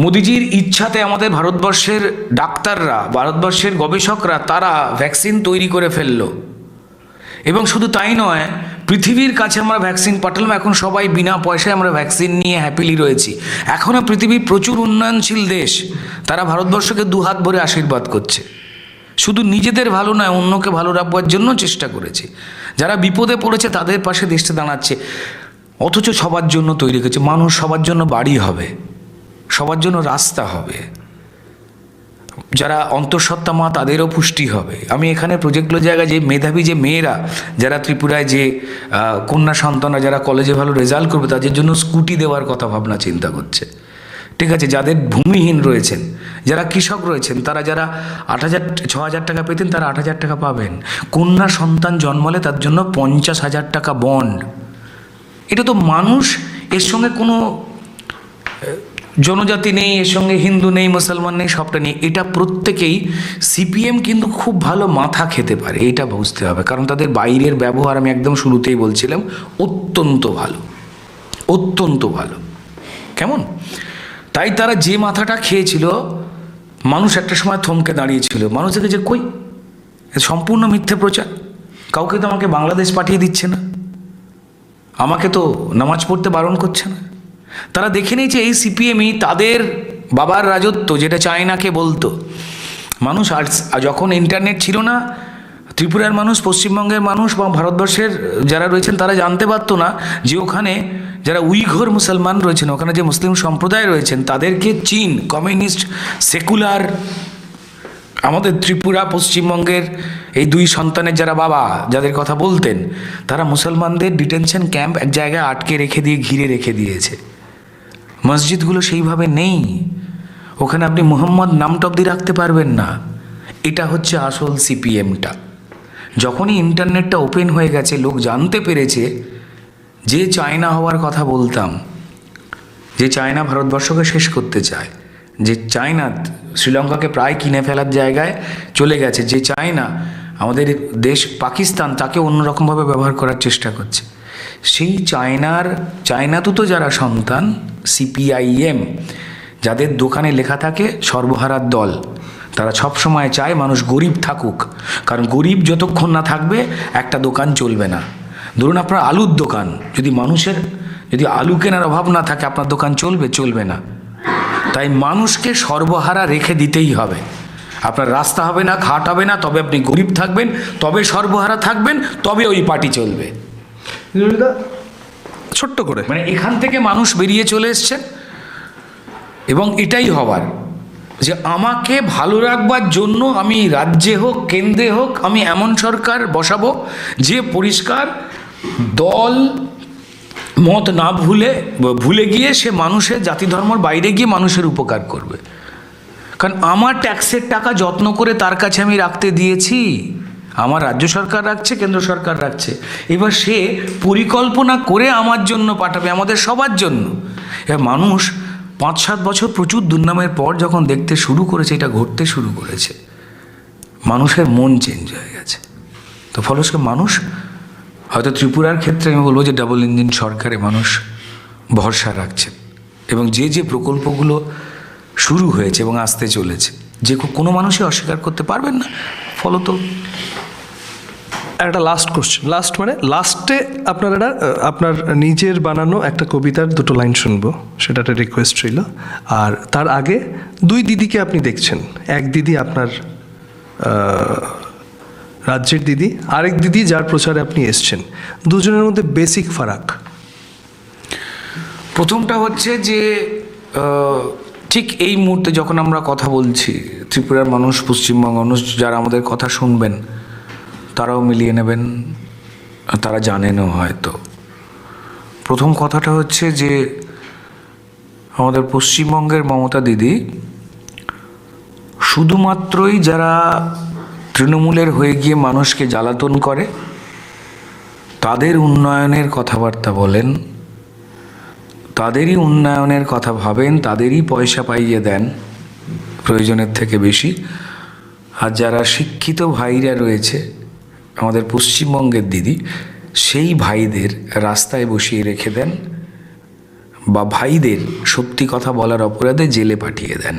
[SPEAKER 1] মোদিজির ইচ্ছাতে আমাদের ভারতবর্ষের ডাক্তাররা, ভারতবর্ষের গবেষকরা তারা ভ্যাকসিন তৈরি করে ফেললো, এবং শুধু তাই নয়, পৃথিবীর কাছে আমরা ভ্যাকসিন পাঠালাম। এখন সবাই বিনা পয়সায় আমরা ভ্যাকসিন নিয়ে হ্যাপিলি রয়েছি। এখনও পৃথিবীর প্রচুর উন্নয়নশীল দেশ, তারা ভারতবর্ষকে দুহাত ভরে আশীর্বাদ করছে। শুধু নিজেদের ভালো নয়, অন্যকে ভালো রাখবার জন্য চেষ্টা করেছে। যারা বিপদে পড়েছে তাদের পাশে দেশটা দাঁড়াচ্ছে। অথচ সবার জন্য তৈরি করেছে। মানুষ সবার জন্য বাড়ি হবে, সবার জন্য রাস্তা হবে, যারা অন্তঃসত্ত্বা মা তাদেরও পুষ্টি হবে। আমি এখানে প্রজেক্টগুলো জায়গায় যে মেধাবী যে মেয়েরা যারা ত্রিপুরায়, যে কন্যা সন্তানরা যারা কলেজে ভালো রেজাল্ট করবে তাদের জন্য স্কুটি দেওয়ার কথা ভাবনা চিন্তা করছে। ঠিক আছে, যাদের ভূমিহীন রয়েছেন, যারা কৃষক রয়েছেন, তারা যারা 6,000 টাকা পেতেন তারা 8,000 টাকা পাবেন। কন্যা সন্তান জন্মালে তার জন্য 50,000 টাকা বন্ড। এটা তো মানুষ, এর সঙ্গে কোনো জনজাতি নেই, এর সঙ্গে হিন্দু নেই, মুসলমান নেই, সবটা নেই। এটা প্রত্যেকেই সিপিএম কিন্তু খুব ভালো মাথা খেতে পারে, এটা বুঝতে হবে। কারণ তাদের বাইরের ব্যবহার আমি একদম শুরুতেই বলছিলাম অত্যন্ত ভালো, অত্যন্ত ভালো। কেমন? তাই তারা যে মাথাটা খেয়েছিল, মানুষ একটা সময় থমকে দাঁড়িয়েছিল। মানুষ দেখে যে কই, সম্পূর্ণ মিথ্যে প্রচার। কাউকে তো আমাকে বাংলাদেশ পাঠিয়ে দিচ্ছে না, আমাকে তো নামাজ পড়তে বারণ করছে না। তারা দেখে নিয়েছে এই সিপিএমই তাদের বাবার রাজত্ব, যেটা চায়নাকে বলতো। মানুষ আর যখন ইন্টারনেট ছিল না, ত্রিপুরার মানুষ, পশ্চিমবঙ্গের মানুষ বা ভারতবর্ষের যারা রয়েছেন তারা জানতে পারতো না যে ওখানে যারা উইঘুর মুসলমান রয়েছেন, ওখানে যে মুসলিম সম্প্রদায় রয়েছেন, তাদেরকে চীন, কমিউনিস্ট, সেকুলার, আমাদের ত্রিপুরা, পশ্চিমবঙ্গের এই দুই সন্তানের যারা বাবা, যাদের কথা বলতেন, তারা মুসলমানদের ডিটেনশন ক্যাম্প এক জায়গায় আটকে রেখে দিয়ে, ঘিরে রেখে দিয়েছে। মসজিদগুলো সেইভাবে নেই, ওখানে আপনি মুহাম্মদ নামটা অব্দি রাখতে পারবেন না। এটা হচ্ছে আসল সিপিএমটা। যখনই ইন্টারনেটটা ওপেন হয়ে গেছে, লোক জানতে পেরেছে যে চায়না হওয়ার কথা বলতাম, যে চায়না ভারতবর্ষকে শেষ করতে চায়, যে চায়না শ্রীলঙ্কাকে প্রায় কিনে ফেলার জায়গায় চলে গেছে, যে চায়না আমাদের দেশ পাকিস্তান তাকে অন্যরকমভাবে ব্যবহার করার চেষ্টা করছে, সেই চায়নাতুতো যারা সন্তান সিপিআইএম, যাদের দোকানে লেখা থাকে সর্বহারার দল, তারা সবসময় চায় মানুষ গরিব থাকুক। কারণ গরিব যতক্ষণ না থাকবে একটা দোকান চলবে না। ধরুন আপনার আলুর দোকান, যদি আলু কেনার অভাব না থাকে আপনার দোকান চলবে না। তাই মানুষকে সর্বহারা রেখে দিতেই হবে। আপনার রাস্তা হবে না, ঘাট হবে না, তবে আপনি গরিব থাকবেন, তবে সর্বহারা থাকবেন, তবে ওই পার্টি চলবে।
[SPEAKER 2] ছোট্ট করে
[SPEAKER 1] মানে এখান থেকে মানুষ বেরিয়ে চলে এসছেন, এবং এটাই হবার যে আমাকে ভালো রাখবার জন্য আমি রাজ্যে হোক কেন্দ্রে হোক আমি এমন সরকার বসাবো যে পরিষ্কার দল মত না ভুলে গিয়ে সে মানুষের জাতি ধর্মের বাইরে গিয়ে মানুষের উপকার করবে। কারণ আমার ট্যাক্সের টাকা যত্ন করে তার কাছে আমি রাখতে দিয়েছি, আমার রাজ্য সরকার রাখছে, কেন্দ্র সরকার রাখছে, এবার সে পরিকল্পনা করে আমার জন্য পাঠাবে, আমাদের সবার জন্য। এবার মানুষ 5-7 বছর প্রচুর দুর্নামের পর যখন দেখতে শুরু করেছে, এটা ঘটতে শুরু করেছে, মানুষের মন চেঞ্জ হয়ে গেছে। তো ফলস্বরূপ মানুষ হয়তো ত্রিপুরার ক্ষেত্রে আমি বলবো যে ডাবল ইঞ্জিন সরকারে মানুষ ভরসা রাখছেন, এবং যে প্রকল্পগুলো শুরু হয়েছে এবং আসতে চলেছে, যে কোনো মানুষই অস্বীকার করতে পারবেন না। ফলত
[SPEAKER 2] একটা লাস্ট কোশ্চেন, লাস্টে আপনার নিজের বানানো একটা কবিতার 2 লাইন শুনবো, সেটা একটা রিকোয়েস্ট ছিল। আর তার আগে 2 দিদিকে আপনি দেখছেন, এক দিদি আপনার রাজ্যের দিদি, আরেক দিদি যার প্রচারে আপনি এসছেন, দুজনের মধ্যে বেসিক ফারাক।
[SPEAKER 1] প্রথমটা হচ্ছে যে ঠিক এই মুহূর্তে যখন আমরা কথা বলছি, ত্রিপুরার মানুষ, পশ্চিমবঙ্গ মানুষ যারা আমাদের কথা শুনবেন তারাও মিলিয়ে নেবেন, তারা জানেনও হয়তো। প্রথম কথাটা হচ্ছে যে আমাদের পশ্চিমবঙ্গের মমতা দিদি শুধুমাত্রই যারা তৃণমূলের হয়ে গিয়ে মানুষকে জ্বালাতন করে তাদের উন্নয়নের কথাবার্তা বলেন, তাদেরই উন্নয়নের কথা ভাবেন, তাদেরই পয়সা পাইয়ে দেন প্রয়োজনের থেকে বেশি। আর যারা শিক্ষিত ভাইরা রয়েছে আমাদের পশ্চিমবঙ্গের দিদি, সেই ভাইদের রাস্তায় বসিয়ে রেখে দেন বা ভাইদের সত্যি কথা বলার অপরাধে জেলে পাঠিয়ে দেন।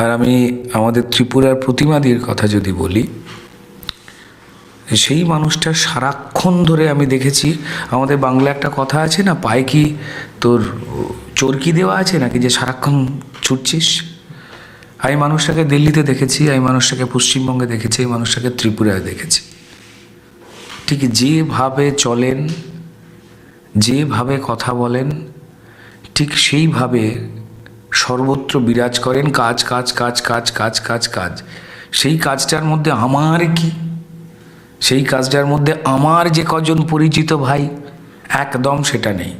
[SPEAKER 1] আর আমি আমাদের ত্রিপুরার প্রতিমাদির কথা যদি বলি, সেই মানুষটা সারাক্ষণ ধরে আমি দেখেছি, আমাদের বাংলা একটা কথা আছে না, পায়ে কি তোর চরকি দেওয়া আছে নাকি যে সারাক্ষণ ছুটছিস। আমি মানুষটাকে দিল্লিতে দেখেছি, আমি মানুষটাকে পশ্চিমবঙ্গে দেখেছি, এই মানুষটাকে ত্রিপুরায় দেখেছি। ঠিক যেভাবে চলেন, যেভাবে কথা বলেন, ঠিক সেইভাবে সর্বত্র বিরাজ করেন। কাজ কাজ কাজ কাজ কাজ কাজ কাজ। সেই কাজটার মধ্যে আমার কি, সেই কাজটার মধ্যে আমার যে কজন পরিচিত ভাই, একদম সেটা নেই।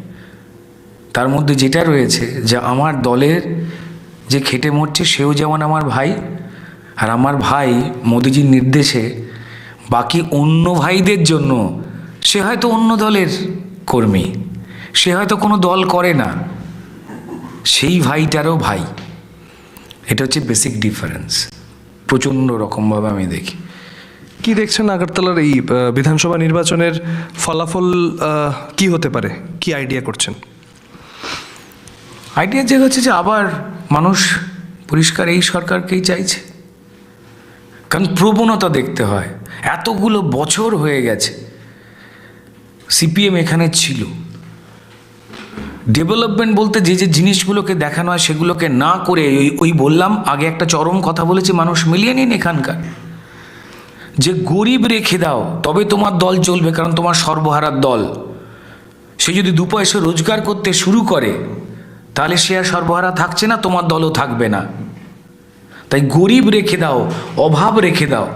[SPEAKER 1] তার মধ্যে যেটা রয়েছে যে আমার দলের যে খেটে মরছে সেও যেমন আমার ভাই, আর আমার ভাই মোদিজির নির্দেশে বাকি অন্য ভাইদের জন্য, সে হয়তো অন্য দলের কর্মী, সে হয়তো কোনো দল করে না, সেই ভাইটারও ভাই। এটা হচ্ছে বেসিক ডিফারেন্স। প্রচণ্ড রকমভাবে আমি দেখি।
[SPEAKER 2] কি দেখছেন আগরতলার এই বিধানসভা নির্বাচনের ফলাফল কি হতে পারে, কি আইডিয়া করছেন?
[SPEAKER 1] আইডিয়া যে হচ্ছে যে আবার মানুষ পরিষ্কার এই সরকারকেই চাইছে, কারণ প্রবণতা দেখতে হয়। এতগুলো বছর হয়ে গেছে সিপিএম এখানে ছিল, ডেভেলপমেন্ট বলতে যে যে জিনিসগুলোকে দেখানো হয় সেগুলোকে না করে ওই বললাম আগে একটা চরম কথা বলেছি, মানুষ মিলিয়ে নিন এখানকার, যে গরিব রেখে দাও তবে তোমার দল চলবে, কারণ তোমার সর্বহারার দল। সে যদি 2 পয়সা রোজগার করতে শুরু করে তাহলে সে আর সর্বহারা থাকছে না, তোমার দলও থাকবে না। তাই গরিব রেখে দাও, অভাব রেখে দাও।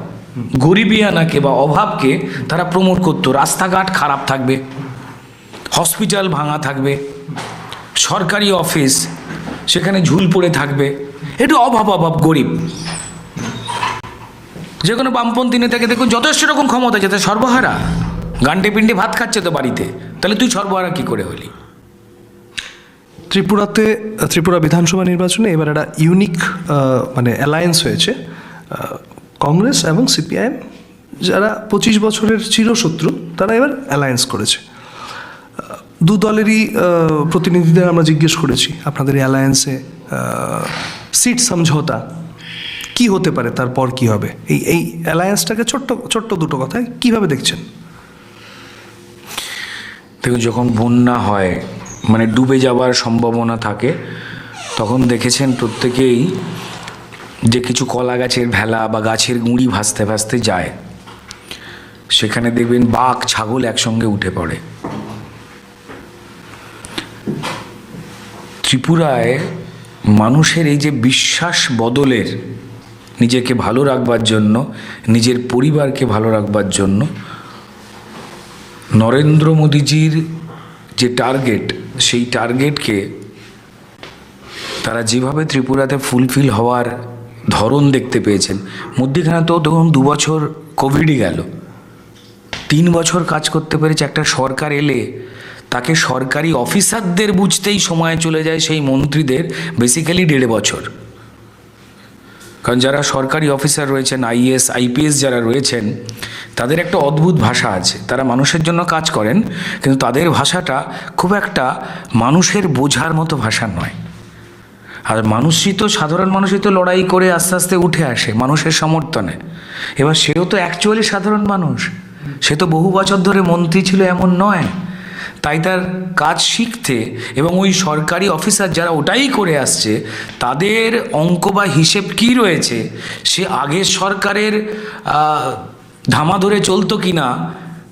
[SPEAKER 1] গরিবিয়ানাকে বা অভাবকে তারা প্রমোট করতো। রাস্তাঘাট খারাপ থাকবে, হসপিটাল ভাঙা থাকবে, সরকারি অফিস সেখানে ঝুল পড়ে থাকবে, একটু অভাব অভাব গরিব। যে কোনো বামপন্থী নেতাকে দেখুন যথেষ্ট রকম ক্ষমতা আছে, সর্বহারা, গান্ডে পিণ্ডে ভাত খাচ্ছে তো বাড়িতে, তাহলে তুই সর্বহারা কি করে হলি?
[SPEAKER 2] ত্রিপুরা বিধানসভা নির্বাচনে এবার একটা ইউনিক মানে অ্যালায়েন্স হয়েছে, কংগ্রেস এবং সিপিআইএম, যারা 25 বছরের চিরশত্রু, তারা এবার অ্যালায়েন্স করেছে। দু দলেরই প্রতিনিধিদের আমরা জিজ্ঞেস করেছি আপনাদের এই অ্যালায়েন্সে সিট সমঝোতা কি হতে পারে, তারপর কি হবে, এই অ্যালায়েন্সটাকে ছোট্ট দুটো কথায় কিভাবে দেখছেন?
[SPEAKER 1] দেখুন, যখন বন্যা হয় মানে ডুবে যাওয়ার সম্ভাবনা থাকে, তখন দেখেছেন প্রত্যেকেই যে কিছু কলা গাছের ভেলা বা গাছের গুঁড়ি ভাসতে ভাসতে যায়, সেখানে দেখবেন বাঘ ছাগল একসঙ্গে উঠে পড়ে। ত্রিপুরায় মানুষের এই যে বিশ্বাস বদলের, নিজেকে ভালো রাখবার জন্য, নিজের পরিবারকে ভালো রাখবার জন্য নরেন্দ্র মোদীজির যে টার্গেট, সেই টার্গেটকে তারা যেভাবে ত্রিপুরাতে ফুলফিল হওয়ার ধরন দেখতে পেয়েছেন। মধ্যখানে তো ধরুন 2 বছর কোভিডই গেল, 3 বছর কাজ করতে পেরেছে একটা সরকার এলে। তাকে সরকারি অফিসারদের বুঝতেই সময় চলে যায়, সেই মন্ত্রীদের বেসিক্যালি 1.5 বছর। কারণ যারা সরকারি অফিসার রয়েছেন, আইএএস আইপিএস যারা রয়েছেন, তাদের একটা অদ্ভুত ভাষা আছে। তারা মানুষের জন্য কাজ করেন, কিন্তু তাদের ভাষাটা খুব একটা মানুষের বোঝার মতো ভাষা নয়। আর মানুষই তো, সাধারণ মানুষই তো লড়াই করে আস্তে আস্তে উঠে আসে মানুষের সমর্থনে। এবার সেও তো অ্যাকচুয়ালি সাধারণ মানুষ, সে তো বহু বছর ধরে মন্ত্রী ছিল এমন নয়। তাই তার কাজ শিখতে এবং ওই সরকারি অফিসার যারা ওটাই করে আসছে তাদের অঙ্ক বা হিসেব কী রয়েছে, সে আগের সরকারের ধামা ধরে চলতো কি না,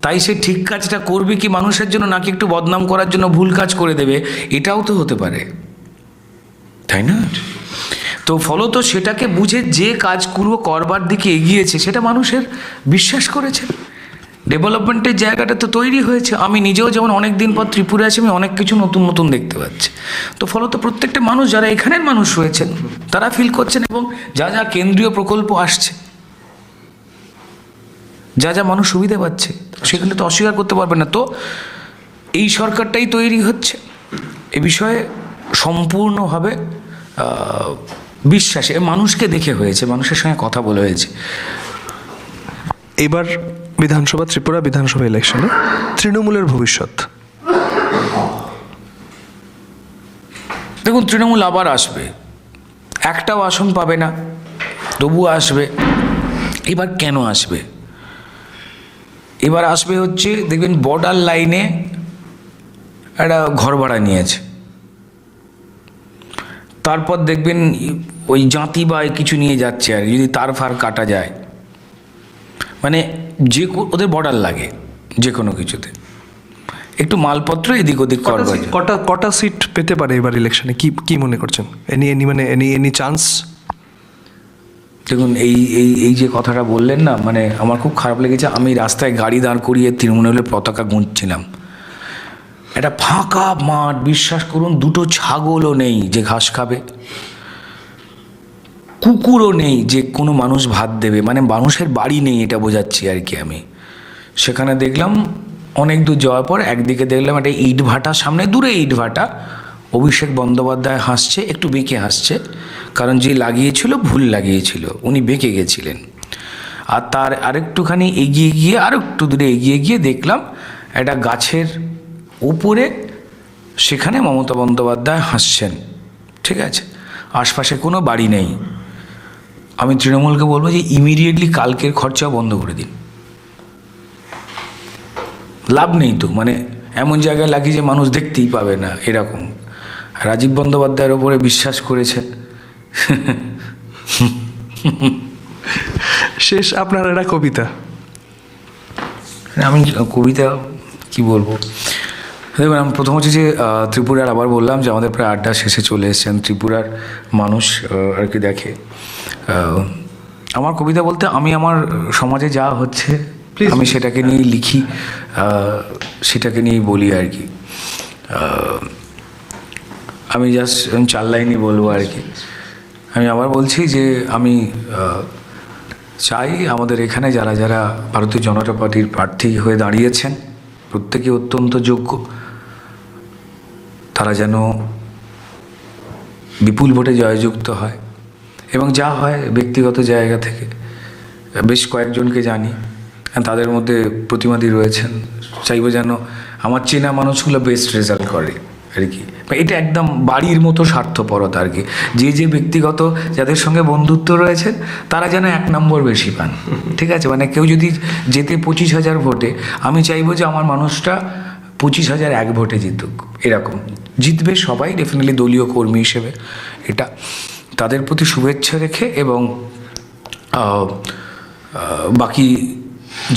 [SPEAKER 1] তাই সে ঠিক কাজটা করবে কি মানুষের জন্য, নাকি একটু বদনাম করার জন্য ভুল কাজ করে দেবে, এটাও তো হতে পারে, তাই না? তো ফলত সেটাকে বুঝে যে কাজগুলো করবার দিকে এগিয়েছে সেটা মানুষের বিশ্বাস করেছে, ডেভেলপমেন্টের জায়গাটা তো তৈরি হয়েছে। আমি নিজেও যেমন অনেক দিন পর ত্রিপুরা আছি, আমি অনেক কিছু নতুন নতুন দেখতে পাচ্ছি। তো ফলত প্রত্যেকটা মানুষ যারা এখানের মানুষ রয়েছেন তারা ফিল করছেন, এবং যা যা কেন্দ্রীয় প্রকল্প আসছে, যা যা মানুষ সুবিধা পাচ্ছে, সেগুলো তো অস্বীকার করতে পারবে না। তো এই সরকারটাই তৈরি হচ্ছে এ বিষয়ে সম্পূর্ণভাবে বিশ্বাসে, মানুষকে দেখে হয়েছে, মানুষের সঙ্গে কথা বলে হয়েছে।
[SPEAKER 2] এবার বিধানসভা, ত্রিপুরা বিধানসভা ইলেকশনে তৃণমূলের ভবিষ্যৎ।
[SPEAKER 1] দেখুন, তৃণমূল আবার আসবে, একটাও আসন পাবে না, তবুও আসবে। এবার কেন আসবে? এবার আসবে হচ্ছে, দেখবেন বর্ডার লাইনে একটা ঘর ভাড়া নিয়েছে, তারপর দেখবেন ওই জাতি বা কিছু নিয়ে যাচ্ছে, আর যদি তার ফার কাটা যায়, মানে যে ওদের বর্ডার লাগে যে কোনো কিছুতে, একটু মালপত্র এদিক ওদিক করবে।
[SPEAKER 2] কটা সিট পেতে পারে এবার ইলেকশনে, কি মনে করছেন? Any chance?
[SPEAKER 1] দেখুন, এই যে কথাটা বললেন না, মানে আমার খুব খারাপ লেগেছে। আমি রাস্তায় গাড়ি দাঁড় করিয়ে তৃণমূলের পতাকা গুঁজছিলাম, একটা ফাঁকা মাঠ, বিশ্বাস করুন দুটো ছাগলও নেই যে ঘাস খাবে, কুকুরও নেই যে কোনো মানুষ ভাত দেবে, মানে মানুষের বাড়ি নেই, এটা বোঝাচ্ছি আর কি। আমি সেখানে দেখলাম অনেক দূর যাওয়ার পর একদিকে দেখলাম একটা ইট ভাটা, সামনে দূরে ইট ভাটা, অভিষেক বন্দ্যোপাধ্যায় হাসছে, একটু বেঁকে হাসছে, কারণ যে লাগিয়েছিল ভুল লাগিয়েছিল, উনি বেঁকে গেছিলেন। আর তার আরেকটুখানি এগিয়ে গিয়ে, আর একটু দূরে এগিয়ে গিয়ে দেখলাম একটা গাছের উপরে, সেখানে মমতা বন্দ্যোপাধ্যায় হাসছেন, ঠিক আছে, আশপাশে কোনো বাড়ি নেই। আমি তৃণমূলকে বলবো যে ইমিডিয়েটলি কালকের খরচা বন্ধ করে দিন, লাভ নেই তো, মানে এমন জায়গায় লাগিয়ে যে মানুষ দেখতেই পাবে না, এরকম। রাজীব বন্দ্যোপাধ্যায়ের ওপরে বিশ্বাস করেছেন।
[SPEAKER 2] শেষ আপনার একটা কবিতা।
[SPEAKER 1] আমি কবিতা কি বলবো, দেখুন, আমি প্রথম হচ্ছে যে ত্রিপুরার, আবার বললাম যে আমাদের প্রায় আড্ডা শেষে চলে এসেছেন, ত্রিপুরার মানুষ আর কি দেখে। আমার কবিতা বলতে, আমি আমার সমাজে যা হচ্ছে আমি সেটাকে নিয়েই লিখি, সেটাকে নিয়েই বলি আর কি। আমি জাস্ট 4 লাইনই বলবো আর কি। আমি আবার বলছি যে আমি চাই আমাদের এখানে যারা যারা ভারতীয় জনতা পার্টির প্রার্থী হয়ে দাঁড়িয়েছেন, প্রত্যেকে অত্যন্ত যোগ্য, তারা যেন বিপুল ভোটে জয়যুক্ত হয়, এবং যা হয় ব্যক্তিগত জায়গা থেকে বেশ কয়েকজনকে জানি, তাদের মধ্যে প্রতিমাদি রয়েছেন, চাইবো যেন আমার চেনা মানুষগুলো বেস্ট রেজাল্ট করে আর কি। এটা একদম বাড়ির মতো স্বার্থপরতা আর কি, যে ব্যক্তিগত যাদের সঙ্গে বন্ধুত্ব রয়েছেন তারা যেন 1 নম্বর বেশি পান, ঠিক আছে। মানে কেউ যদি যেতে 25,000 ভোটে, আমি চাইবো যে আমার মানুষটা 25,001 ভোটে জিতুক, এরকম জিতবে সবাই ডেফিনেটলি দলীয় কর্মী হিসেবে, এটা তাদের প্রতি শুভেচ্ছা রেখে। এবং বাকি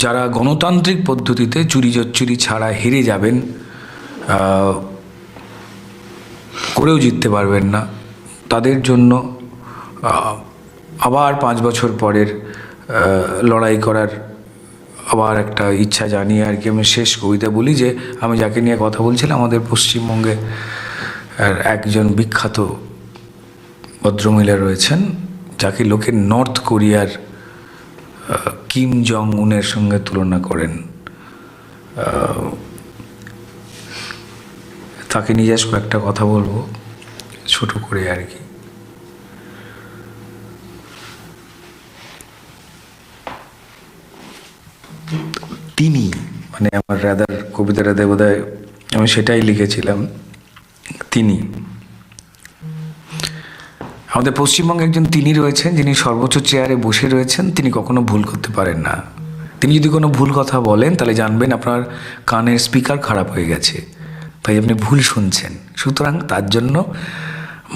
[SPEAKER 1] যারা গণতান্ত্রিক পদ্ধতিতে চুরি জচ্চুরি ছাড়া হেরে যাবেন, করেও জিততে পারবেন না, তাদের জন্য আবার 5 বছর পরের লড়াই করার আবার একটা ইচ্ছা জানিয়ে আর কি আমি শেষ কবিতা বলি যে, আমি যাকে নিয়ে কথা বলছিলাম, আমাদের পশ্চিমবঙ্গে একজন বিখ্যাত ভদ্রমহিলা রয়েছেন, যাকে লোকে নর্থ কোরিয়ার কিম জং উনের সঙ্গে তুলনা করেন। তাকে নিয়ে যাস কয়েকটা কথা বলবো ছোট করে আর কি। তিনি, মানে আমার রাদার কবিতাটা বোধহয় আমি সেটাই লিখেছিলাম, তিনি আমাদের পশ্চিমবঙ্গে একজন তিনি রয়েছেন যিনি সর্বোচ্চ চেয়ারে বসে রয়েছেন, তিনি কখনো ভুল করতে পারেন না, তিনি যদি কোনো ভুল কথা বলেন তাহলে জানবেন আপনার কানের স্পিকার খারাপ হয়ে গেছে, তাই আপনি ভুল শুনছেন। সুতরাং তার জন্য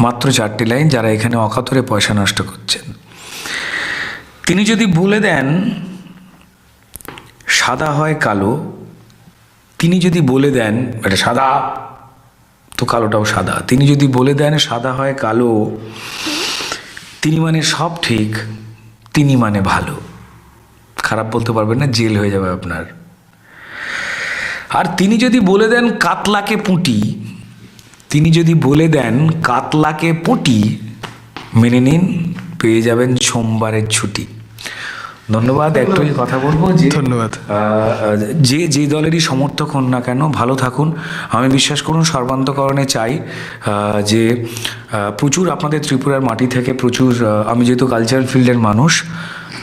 [SPEAKER 1] মাত্র 4টি লাইন, যারা এখানে অকাতরে পয়সা নষ্ট করছেন। তিনি যদি বলে দেন সাদা হয় কালো, তিনি যদি বলে দেন এটা সাদা তো কালোটাও সাদা, তিনি যদি বলে দেন সাদা হয় কালো, তিনি মানে সব ঠিক, তিনি মানে ভালো। খারাপ বলতে পারবেন না, জেল হয়ে যাবে আপনার। আর তিনি যদি বলে দেন কাতলাকে পুঁটি, তিনি যদি বলে দেন কাতলাকে পুঁটি, মেনে নিন পেয়ে যাবেন সোমবারের ছুটি। ধন্যবাদ। একটুই কথা বলবো যে
[SPEAKER 2] ধন্যবাদ।
[SPEAKER 1] যে দলেরই সমর্থক হন না কেন ভালো থাকুন। আমি বিশ্বাস করুন সর্বান্তকরণে চাই যে প্রচুর আপনাদের ত্রিপুরার মাটি থেকে প্রচুর, আমি যেহেতু কালচারাল ফিল্ডের মানুষ,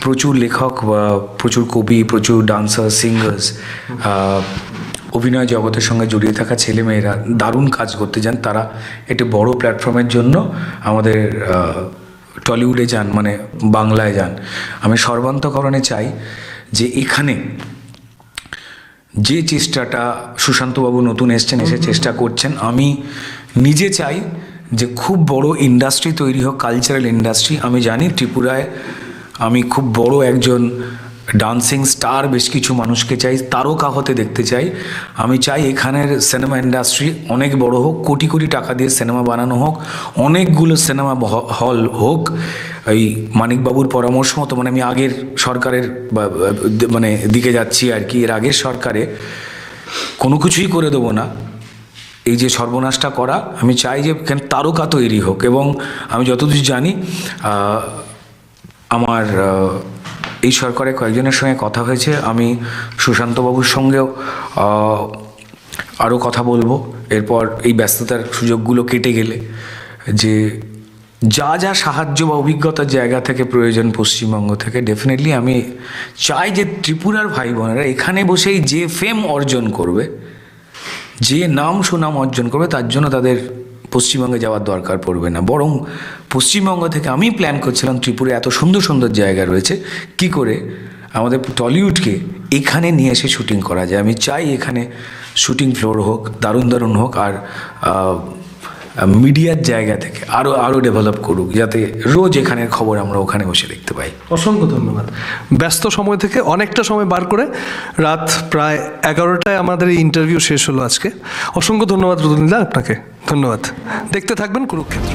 [SPEAKER 1] প্রচুর লেখক, প্রচুর কবি, প্রচুর ডান্সার, সিঙ্গার্স, অভিনয় জগতের সঙ্গে জড়িয়ে থাকা ছেলেমেয়েরা দারুণ কাজ করতে যান। তারা একটি বড় প্ল্যাটফর্মের জন্য আমাদের টলিউডে যান, মানে বাংলায় যান। আমি সর্বান্তকরণে চাই যে এখানে যে চেষ্টাটা সুশান্তবাবু নতুন এসছেন, এসে চেষ্টা করছেন, আমি নিজে চাই যে খুব বড় ইন্ডাস্ট্রি তৈরি হোক, কালচারাল ইন্ডাস্ট্রি। আমি জানি ত্রিপুরায় আমি খুব বড় একজন ডান্সিং স্টার, বেশ কিছু মানুষকে চাই, তারকা হতে দেখতে চাই। আমি চাই এখানের সিনেমা ইন্ডাস্ট্রি অনেক বড় হোক, কোটি কোটি টাকা দিয়ে সিনেমা বানানো হোক, অনেকগুলো সিনেমা হল হোক। এই মানিকবাবুর পরামর্শ মতো, মানে আমি আগের সরকারের মানে দিকে যাচ্ছি আর কি, এর আগের সরকারে কোনো কিছুই করে দেবো না, এই যে সর্বনাশটা করা, আমি চাই যে তারকা তৈরি হোক। এবং আমি যতদূর জানি আমার এই সরকারে কয়েকজনের সঙ্গে কথা হয়েছে, আমি সুশান্তবাবুর সঙ্গেও আরও কথা বলবো এরপর, এই ব্যস্ততার সুযোগগুলো কেটে গেলে, যে যা যা সাহায্য বা অভিজ্ঞতার জায়গা থেকে প্রয়োজন পশ্চিমবঙ্গ থেকে, ডেফিনেটলি আমি চাই যে ত্রিপুরার ভাই বোনেরা এখানে বসেই যে ফেম অর্জন করবে, যে নাম সুনাম অর্জন করবে, তার জন্য তাদের পশ্চিমবঙ্গে যাওয়ার দরকার পড়বে না। বরং পশ্চিমবঙ্গ থেকে আমি প্ল্যান করছিলাম ত্রিপুরায় এত সুন্দর সুন্দর জায়গা রয়েছে, কি করে আমাদের টলিউডকে এখানে নিয়ে এসে শুটিং করা যায়। আমি চাই এখানে শুটিং ফ্লোর হোক, দারুণ দারুণ হোক, আর মিডিয়ার জায়গা থেকে আরও ডেভেলপ করুক, যাতে রোজ এখানের খবর আমরা ওখানে বসে দেখতে পাই।
[SPEAKER 2] অসংখ্য ধন্যবাদ। ব্যস্ত সময় থেকে অনেকটা সময় বার করে রাত প্রায় 11টায় আমাদের এই ইন্টারভিউ শেষ হলো আজকে। অসংখ্য ধন্যবাদ রুদুলদা, আপনাকে ধন্যবাদ। দেখতে থাকবেন কুরুক্ষেত্র।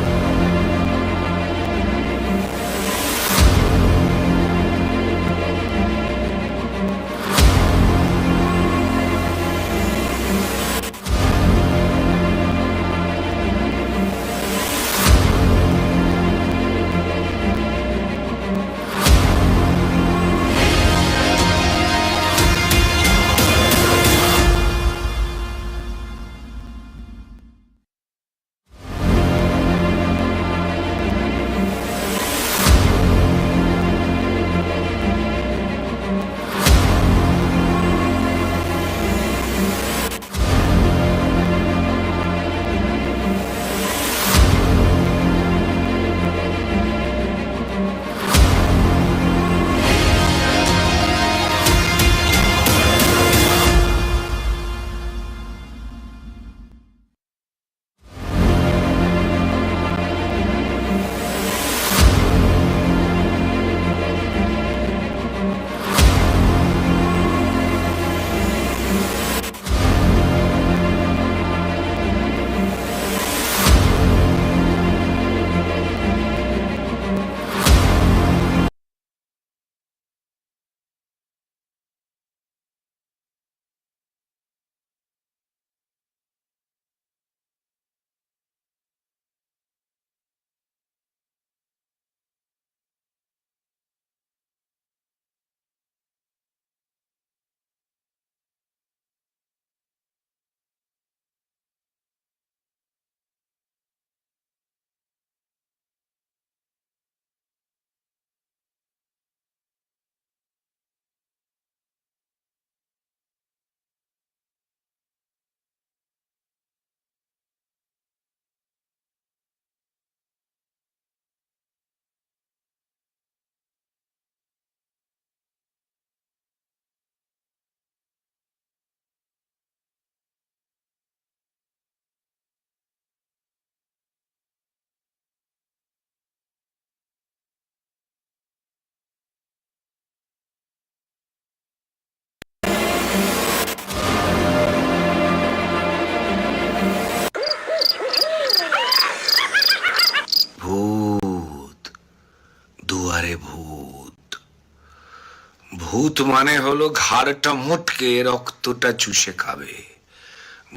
[SPEAKER 1] ভূত মানে হলো ঘাড়টা মুটকে রক্তটা চুষে খাবে।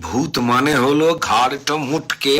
[SPEAKER 1] ভূত মানে হলো ঘাড়টা মুটকে